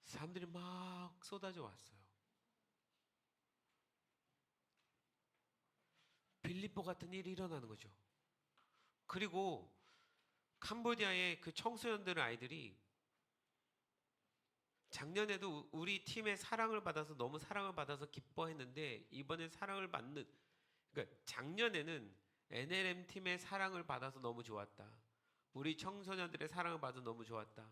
사람들이 막 쏟아져 왔어요. 빌립보 같은 일이 일어나는 거죠. 그리고 캄보디아의 그 청소년들 아이들이 작년에도 우리 팀의 사랑을 받아서 너무 사랑을 받아서 기뻐했는데 이번에 사랑을 받는 그러니까 작년에는 NLM 팀의 사랑을 받아서 너무 좋았다. 우리 청소년들의 사랑을 받아서 너무 좋았다.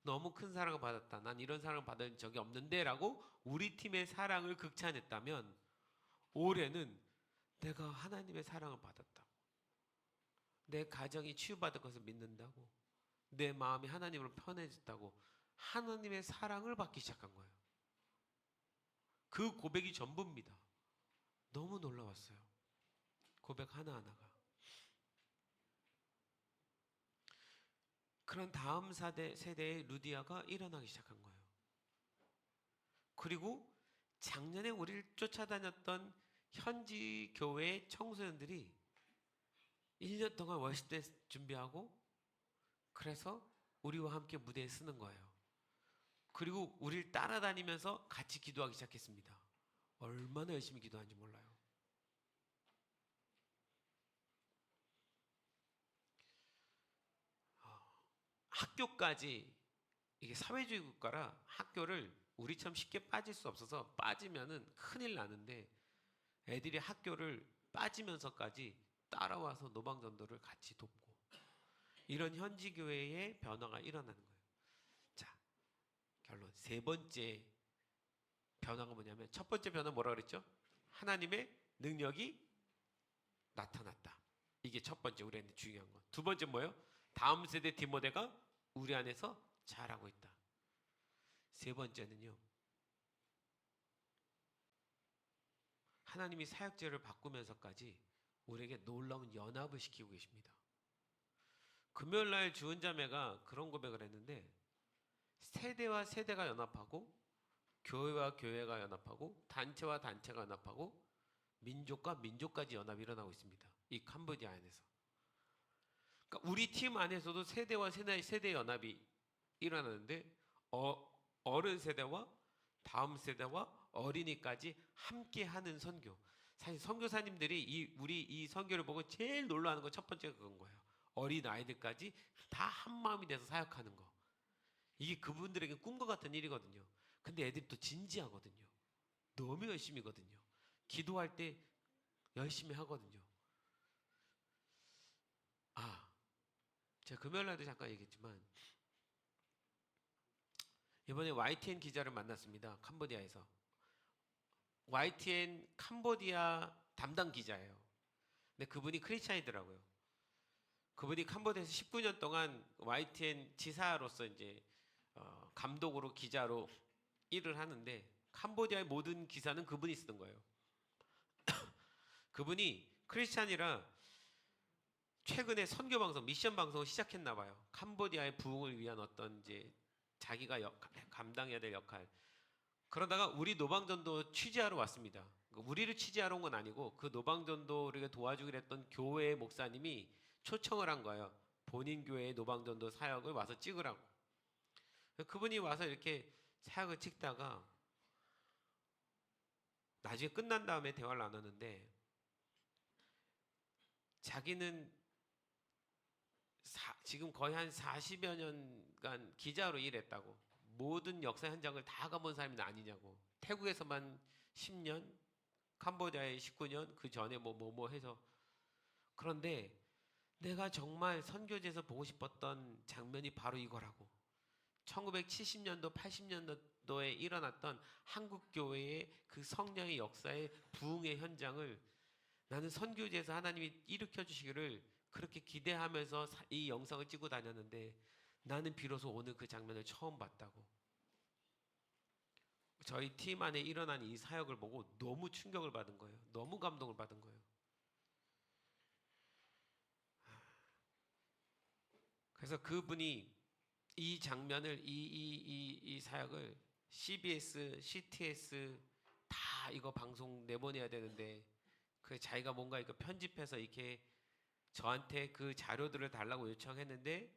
너무 큰 사랑을 받았다. 난 이런 사랑을 받은 적이 없는데 라고 우리 팀의 사랑을 극찬했다면 올해는 내가 하나님의 사랑을 받았다. 내 가정이 치유받을 것을 믿는다고. 내 마음이 하나님으로 편해졌다고. 하나님의 사랑을 받기 시작한 거예요. 그 고백이 전부입니다. 너무 놀라웠어요. 고백 하나하나가. 그런 다음 세대의 루디아가 일어나기 시작한 거예요. 그리고 작년에 우리를 쫓아다녔던 현지 교회 청소년들이 1년 동안 워십 때 준비하고 그래서 우리와 함께 무대에 서는 거예요. 그리고 우리를 따라다니면서 같이 기도하기 시작했습니다. 얼마나 열심히 기도하는지 몰라요. 학교까지 이게 사회주의 국가라 학교를 우리처럼 쉽게 빠질 수 없어서 빠지면은 큰일 나는데 애들이 학교를 빠지면서까지 따라와서 노방전도를 같이 돕고 이런 현지 교회의 변화가 일어나는 거예요. 자, 결론 세 번째 변화가 뭐냐면 첫 번째 변화 뭐라 그랬죠? 하나님의 능력이 나타났다. 이게 첫 번째 우리한테 중요한 거. 두 번째 뭐예요? 다음 세대 디모데가 우리 안에서 자라고 있다. 세 번째는요. 하나님이 사역제를 바꾸면서까지 우리에게 놀라운 연합을 시키고 계십니다. 금요일날 주은자매가 그런 고백을 했는데 세대와 세대가 연합하고 교회와 교회가 연합하고 단체와 단체가 연합하고 민족과 민족까지 연합이 일어나고 있습니다. 이 캄보디아 안에서. 그러니까 우리 팀 안에서도 세대와 세대 연합이 일어나는데 어른 세대와 다음 세대와 어린이까지 함께하는 선교. 사실 선교사님들이 우리 이 선교를 보고 제일 놀라는 건 첫 번째가 그건 거예요. 어린 아이들까지 다 한 마음이 돼서 사역하는 거. 이게 그분들에게 꿈과 같은 일이거든요. 근데 애들이 또 진지하거든요. 너무 열심히거든요. 기도할 때 열심히 하거든요. 제가 금요일 날도 잠깐 얘기했지만 이번에 YTN 기자를 만났습니다. 캄보디아에서. YTN 캄보디아 담당 기자예요. 근데 그분이 크리스찬이더라고요. 그분이 캄보디아에서 19년 동안 YTN 지사로서 이제 감독으로 기자로 일을 하는데 캄보디아의 모든 기사는 그분이 쓰던 거예요. 그분이 크리스찬이라 최근에 선교 방송, 미션 방송을 시작했나 봐요. 캄보디아의 부흥을 위한 어떤 이제 자기가 감당해야 될 역할. 그러다가 우리 노방전도 취재하러 왔습니다. 우리를 취재하러 온 건 아니고 그 노방전도를 도와주기로 했던 교회 목사님이 초청을 한 거예요. 본인 교회의 노방전도 사역을 와서 찍으라고. 그분이 와서 이렇게 사역을 찍다가 나중에 끝난 다음에 대화를 나눴는데 자기는 지금 거의 한 40여 년간 기자로 일했다고. 모든 역사 현장을 다 가본 사람이 아니냐고. 태국에서만 10년, 캄보디아에 19년, 그 전에 뭐 해서. 그런데 내가 정말 선교지에서 보고 싶었던 장면이 바로 이거라고. 1970년도, 80년도에 일어났던 한국 교회의 그 성령의 역사의 부흥의 현장을 나는 선교지에서 하나님이 일으켜 주시기를 그렇게 기대하면서 이 영상을 찍고 다녔는데 나는 비로소 오늘 그 장면을 처음 봤다고. 저희 팀 안에 일어난 이 사역을 보고 너무 충격을 받은 거예요. 너무 감동을 받은 거예요. 그래서 그분이 이 장면을 이 사역을 CBS, CTS 다 이거 방송 내보내야 되는데 그 자기가 뭔가 이거 편집해서 이렇게 저한테 그 자료들을 달라고 요청했는데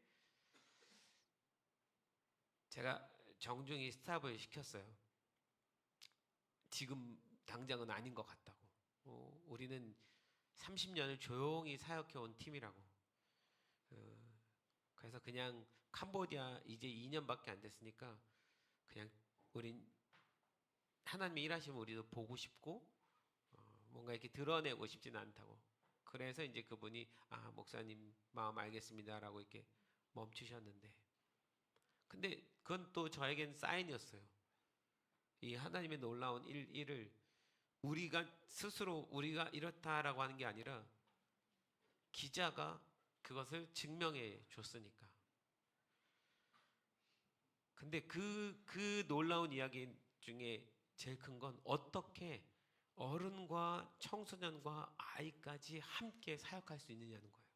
제가 정중히 스탑을 시켰어요. 지금 당장은 아닌 것 같다고. 우리는 30년을 조용히 사역해온 팀이라고. 그래서 그냥 캄보디아 이제 2년밖에 안 됐으니까 그냥 우린 하나님이 일하시면 우리도 보고 싶고 뭔가 이렇게 드러내고 싶지는 않다고. 그래서 이제 그분이 목사님 마음 알겠습니다라고 이렇게 멈추셨는데 근데 그건 또 저에겐 사인이었어요. 이 하나님의 놀라운 일을 우리가 스스로 우리가 이렇다라고 하는 게 아니라 기자가 그것을 증명해 줬으니까. 근데 그 놀라운 이야기 중에 제일 큰 건 어떻게 어른과 청소년과 아이까지 함께 사역할 수 있느냐는 거예요.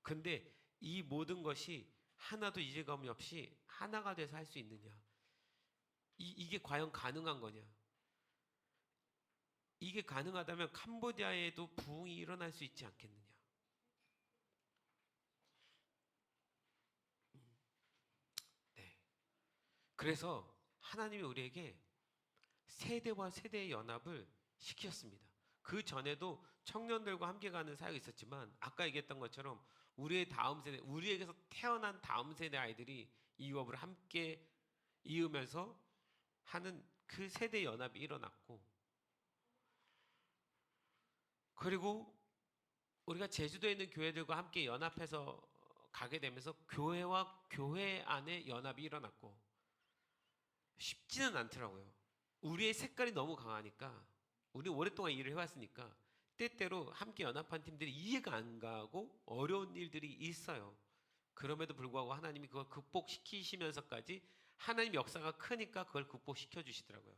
근데 이 모든 것이 하나도 이질감이 없이 하나가 돼서 할 수 있느냐? 이게 과연 가능한 거냐? 이게 가능하다면 캄보디아에도 부흥이 일어날 수 있지 않겠느냐? 네. 그래서 하나님이 우리에게 세대와 세대의 연합을 시켰습니다. 그 전에도 청년들과 함께 가는 사역이 있었지만 아까 얘기했던 것처럼 우리의 다음 세대, 우리에게서 태어난 다음 세대 아이들이 이 유업을 함께 이으면서 하는 그 세대 연합이 일어났고 그리고 우리가 제주도에 있는 교회들과 함께 연합해서 가게 되면서 교회와 교회 안에 연합이 일어났고 쉽지는 않더라고요. 우리의 색깔이 너무 강하니까 우리 오랫동안 일을 해왔으니까 때때로 함께 연합한 팀들이 이해가 안 가고 어려운 일들이 있어요. 그럼에도 불구하고 하나님이 그걸 극복시키시면서까지 하나님 역사가 크니까 그걸 극복시켜 주시더라고요.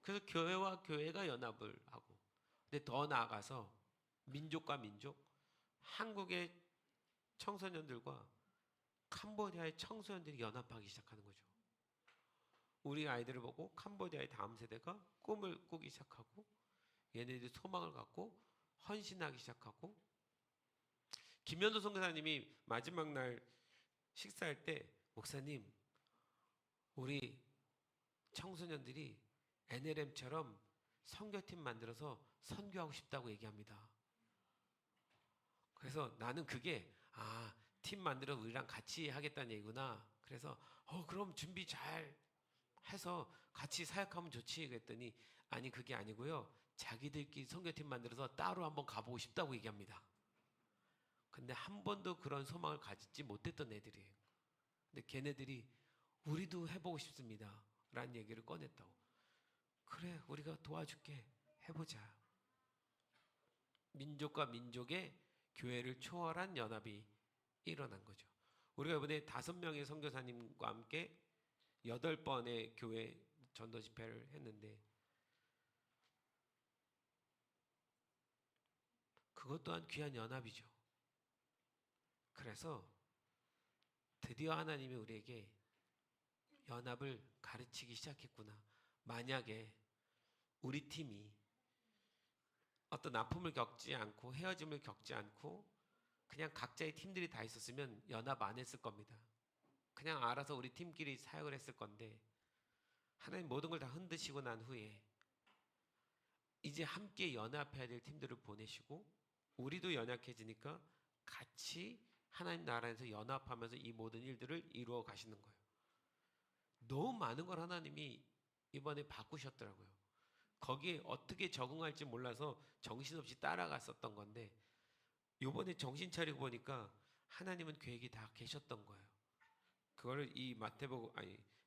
그래서 교회와 교회가 연합을 하고 근데 더 나아가서 민족과 민족 한국의 청소년들과 캄보디아의 청소년들이 연합하기 시작하는 거죠. 우리 아이들을 보고 캄보디아의 다음 세대가 꿈을 꾸기 시작하고 얘네들이 소망을 갖고 헌신하기 시작하고 김현도 선교사님이 마지막 날 식사할 때 목사님 우리 청소년들이 NLM처럼 선교팀 만들어서 선교하고 싶다고 얘기합니다. 그래서 나는 그게 팀 만들어 우리랑 같이 하겠다는 얘기구나. 그래서 그럼 준비 잘 해서 같이 사역하면 좋지 그랬더니 아니 그게 아니고요. 자기들끼리 선교팀 만들어서 따로 한번 가보고 싶다고 얘기합니다. 근데 한 번도 그런 소망을 가지지 못했던 애들이에요. 근데 걔네들이 우리도 해보고 싶습니다. 라는 얘기를 꺼냈다고. 그래 우리가 도와줄게. 해보자. 민족과 민족의 교회를 초월한 연합이 일어난 거죠. 우리가 이번에 5명의 선교사님과 함께 8번의 교회 전도 집회를 했는데 그것 또한 귀한 연합이죠. 그래서 드디어 하나님이 우리에게 연합을 가르치기 시작했구나. 만약에 우리 팀이 어떤 아픔을 겪지 않고 헤어짐을 겪지 않고 그냥 각자의 팀들이 다 있었으면 연합 안 했을 겁니다. 그냥 알아서 우리 팀끼리 사역을 했을 건데 하나님 모든 걸 다 흔드시고 난 후에 이제 함께 연합해야 될 팀들을 보내시고 우리도 연약해지니까 같이 하나님 나라에서 연합하면서 이 모든 일들을 이루어 가시는 거예요. 너무 많은 걸 하나님이 이번에 바꾸셨더라고요. 거기에 어떻게 적응할지 몰라서 정신없이 따라갔었던 건데 이번에 정신 차리고 보니까 하나님은 계획이 다 계셨던 거예요. 그거를 이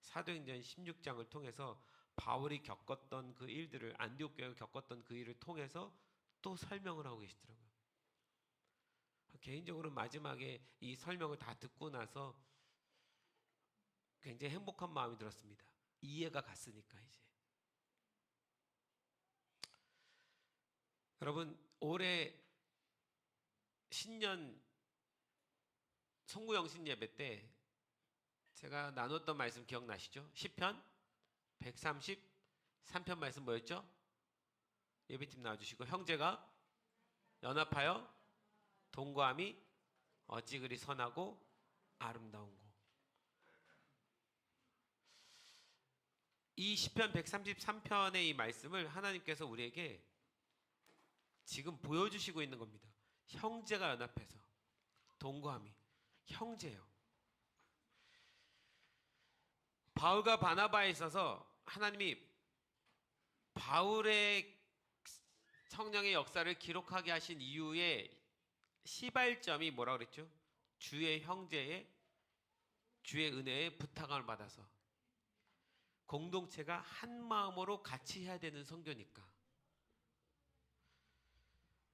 사도행전 16장을 통해서 바울이 겪었던 그 일들을 안디옥 교회가 겪었던 그 일을 통해서 또 설명을 하고 계시더라고요. 개인적으로 마지막에 이 설명을 다 듣고 나서 굉장히 행복한 마음이 들었습니다. 이해가 갔으니까 이제. 여러분 올해 신년 송구영신 예배 때 제가 나눴던 말씀 기억나시죠? 시편 133편 말씀 뭐였죠? 예배팀 나와주시고 형제가 연합하여 동거함이 어찌 그리 선하고 아름다운고. 이 시편 133편의 이 말씀을 하나님께서 우리에게 지금 보여주시고 있는 겁니다. 형제가 연합해서 동거함이 형제예요. 바울과 바나바에 있어서 하나님이 바울의 성령의 역사를 기록하게 하신 이유의 시발점이 뭐라고 그랬죠? 주의 형제의 주의 은혜의 부탁을 받아서 공동체가 한 마음으로 같이 해야 되는 선교니까.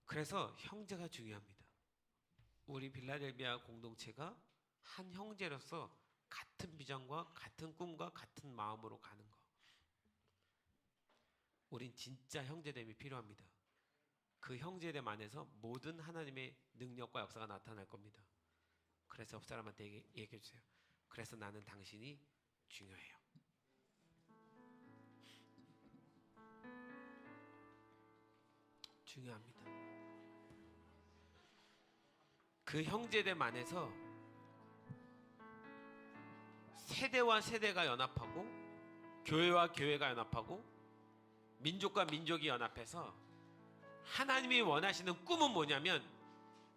그래서 형제가 중요합니다. 우리 빌라델비아 공동체가 한 형제로서 같은 비전과 같은 꿈과 같은 마음으로 가는 거. 우린 진짜 형제됨이 필요합니다. 그 형제됨 안에서 모든 하나님의 능력과 역사가 나타날 겁니다. 그래서 옆 사람한테 얘기해 주세요. 그래서 나는 당신이 중요해요. 중요합니다. 그 형제됨 안에서 세대와 세대가 연합하고 교회와 교회가 연합하고 민족과 민족이 연합해서 하나님이 원하시는 꿈은 뭐냐면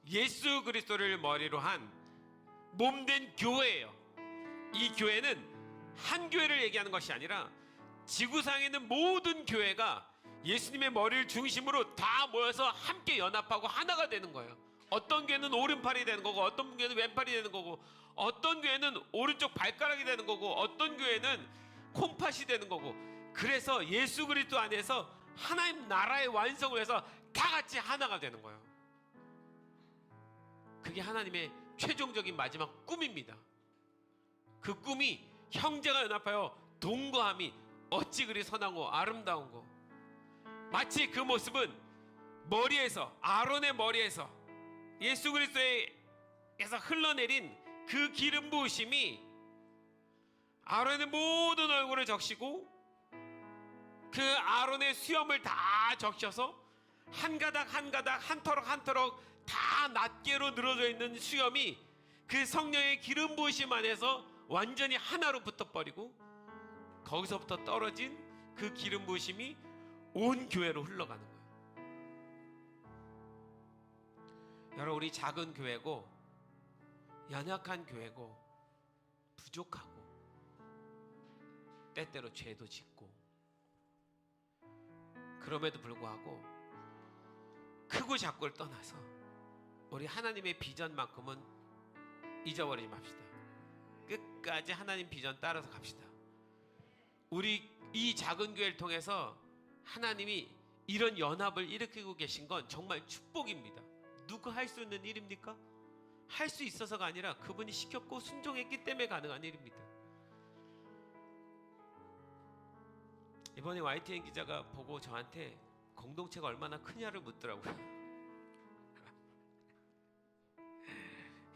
예수 그리스도를 머리로 한 몸된 교회예요. 이 교회는 한 교회를 얘기하는 것이 아니라 지구상에 있는 모든 교회가 예수님의 머리를 중심으로 다 모여서 함께 연합하고 하나가 되는 거예요. 어떤 교회는 오른팔이 되는 거고 어떤 교회는 왼팔이 되는 거고 어떤 교회는 오른쪽 발가락이 되는 거고 어떤 교회는 콩팥이 되는 거고. 그래서 예수 그리스도 안에서 하나님 나라의 완성을 위해서 다 같이 하나가 되는 거예요. 그게 하나님의 최종적인 마지막 꿈입니다. 그 꿈이 형제가 연합하여 동거함이 어찌 그리 선하고 아름다운 거. 마치 그 모습은 머리에서 아론의 머리에서 예수 그리스도에서 흘러내린 그 기름 부으심이 아론의 모든 얼굴을 적시고 그 아론의 수염을 다 적셔서 한 가닥 한 가닥 한 터럭 한 터럭 다 낱개로 늘어져 있는 수염이 그 성령의 기름 부으심 안에서 완전히 하나로 붙어버리고 거기서부터 떨어진 그 기름 부으심이 온 교회로 흘러가는 거예요. 여러분 우리 작은 교회고 연약한 교회고 부족하고 때때로 죄도 짓고 그럼에도 불구하고 크고 작고를 떠나서 우리 하나님의 비전만큼은 잊어버리지 맙시다. 끝까지 하나님 비전 따라서 갑시다. 우리 이 작은 교회를 통해서 하나님이 이런 연합을 일으키고 계신 건 정말 축복입니다. 누가 할 수 있는 일입니까? 할 수 있어서가 아니라 그분이 시켰고 순종했기 때문에 가능한 일입니다. 이번에 YTN 기자가 보고 저한테 공동체가 얼마나 크냐를 묻더라고요.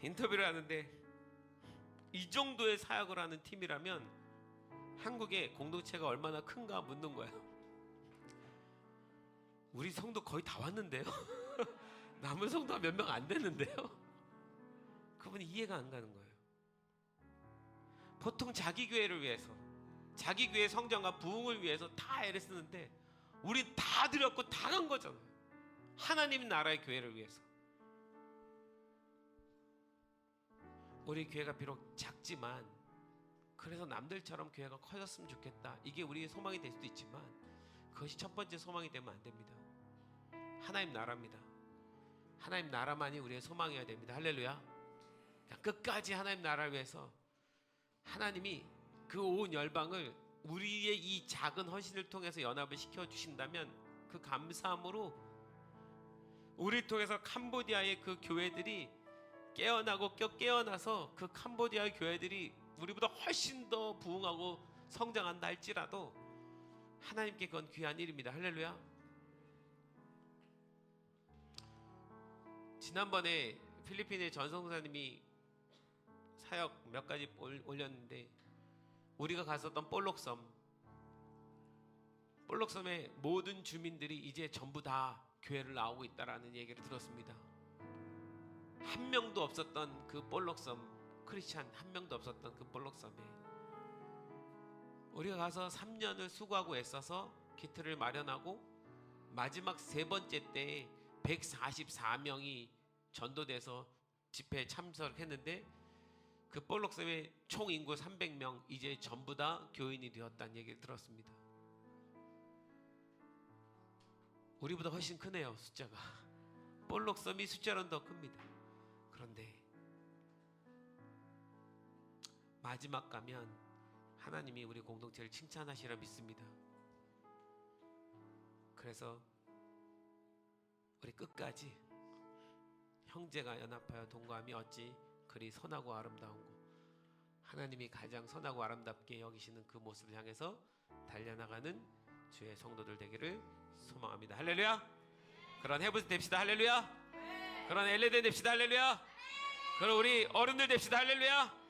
인터뷰를 하는데 이 정도의 사역을 하는 팀이라면 한국의 공동체가 얼마나 큰가 묻는 거예요. 우리 성도 거의 다 왔는데요. 남은 성도가 몇 명 안 됐는데요. 그분이 이해가 안 가는 거예요. 보통 자기 교회를 위해서, 자기 교회 성장과 부흥을 위해서 다 애를 쓰는데 우리 다 드렸고 다 간 거잖아요. 하나님 나라의 교회를 위해서. 우리 교회가 비록 작지만 그래서 남들처럼 교회가 커졌으면 좋겠다, 이게 우리의 소망이 될 수도 있지만 그것이 첫 번째 소망이 되면 안 됩니다. 하나님 나라입니다. 하나님 나라만이 우리의 소망이어야 됩니다. 할렐루야. 끝까지 하나님 나라를 위해서 하나님이 그 온 열방을 우리의 이 작은 헌신을 통해서 연합을 시켜주신다면 그 감사함으로 우리를 통해서 캄보디아의 그 교회들이 깨어나고 깨어나서 그 캄보디아의 교회들이 우리보다 훨씬 더 부흥하고 성장한다 할지라도 하나님께 그건 귀한 일입니다. 할렐루야. 지난번에 필리핀의 전성사님이 사역 몇 가지 올렸는데 우리가 갔었던 볼록섬의 모든 주민들이 이제 전부 다 교회를 나오고 있다라는 얘기를 들었습니다. 한 명도 없었던 그 볼록섬, 크리스찬 한 명도 없었던 그 볼록섬에 우리가 가서 3년을 수고하고 애써서 키트를 마련하고 마지막 세 번째 때에 144명이 전도돼서 집회에 참석했는데 그 볼록섬의 총 인구 300명 이제 전부 다 교인이 되었다는 얘기를 들었습니다. 우리보다 훨씬 크네요, 숫자가. 볼록섬이 숫자로는 더 큽니다. 그런데 마지막 가면 하나님이 우리 공동체를 칭찬하시라 믿습니다. 그래서 우리 끝까지 형제가 연합하여 동거함이 어찌 그리 선하고 아름다운 거, 하나님이 가장 선하고 아름답게 여기시는 그 모습을 향해서 달려나가는 주의 성도들 되기를 소망합니다. 할렐루야. 그런 해브스 됩시다. 할렐루야. 그런 엘레덴 됩시다. 할렐루야. 그런 우리 어른들 됩시다. 할렐루야.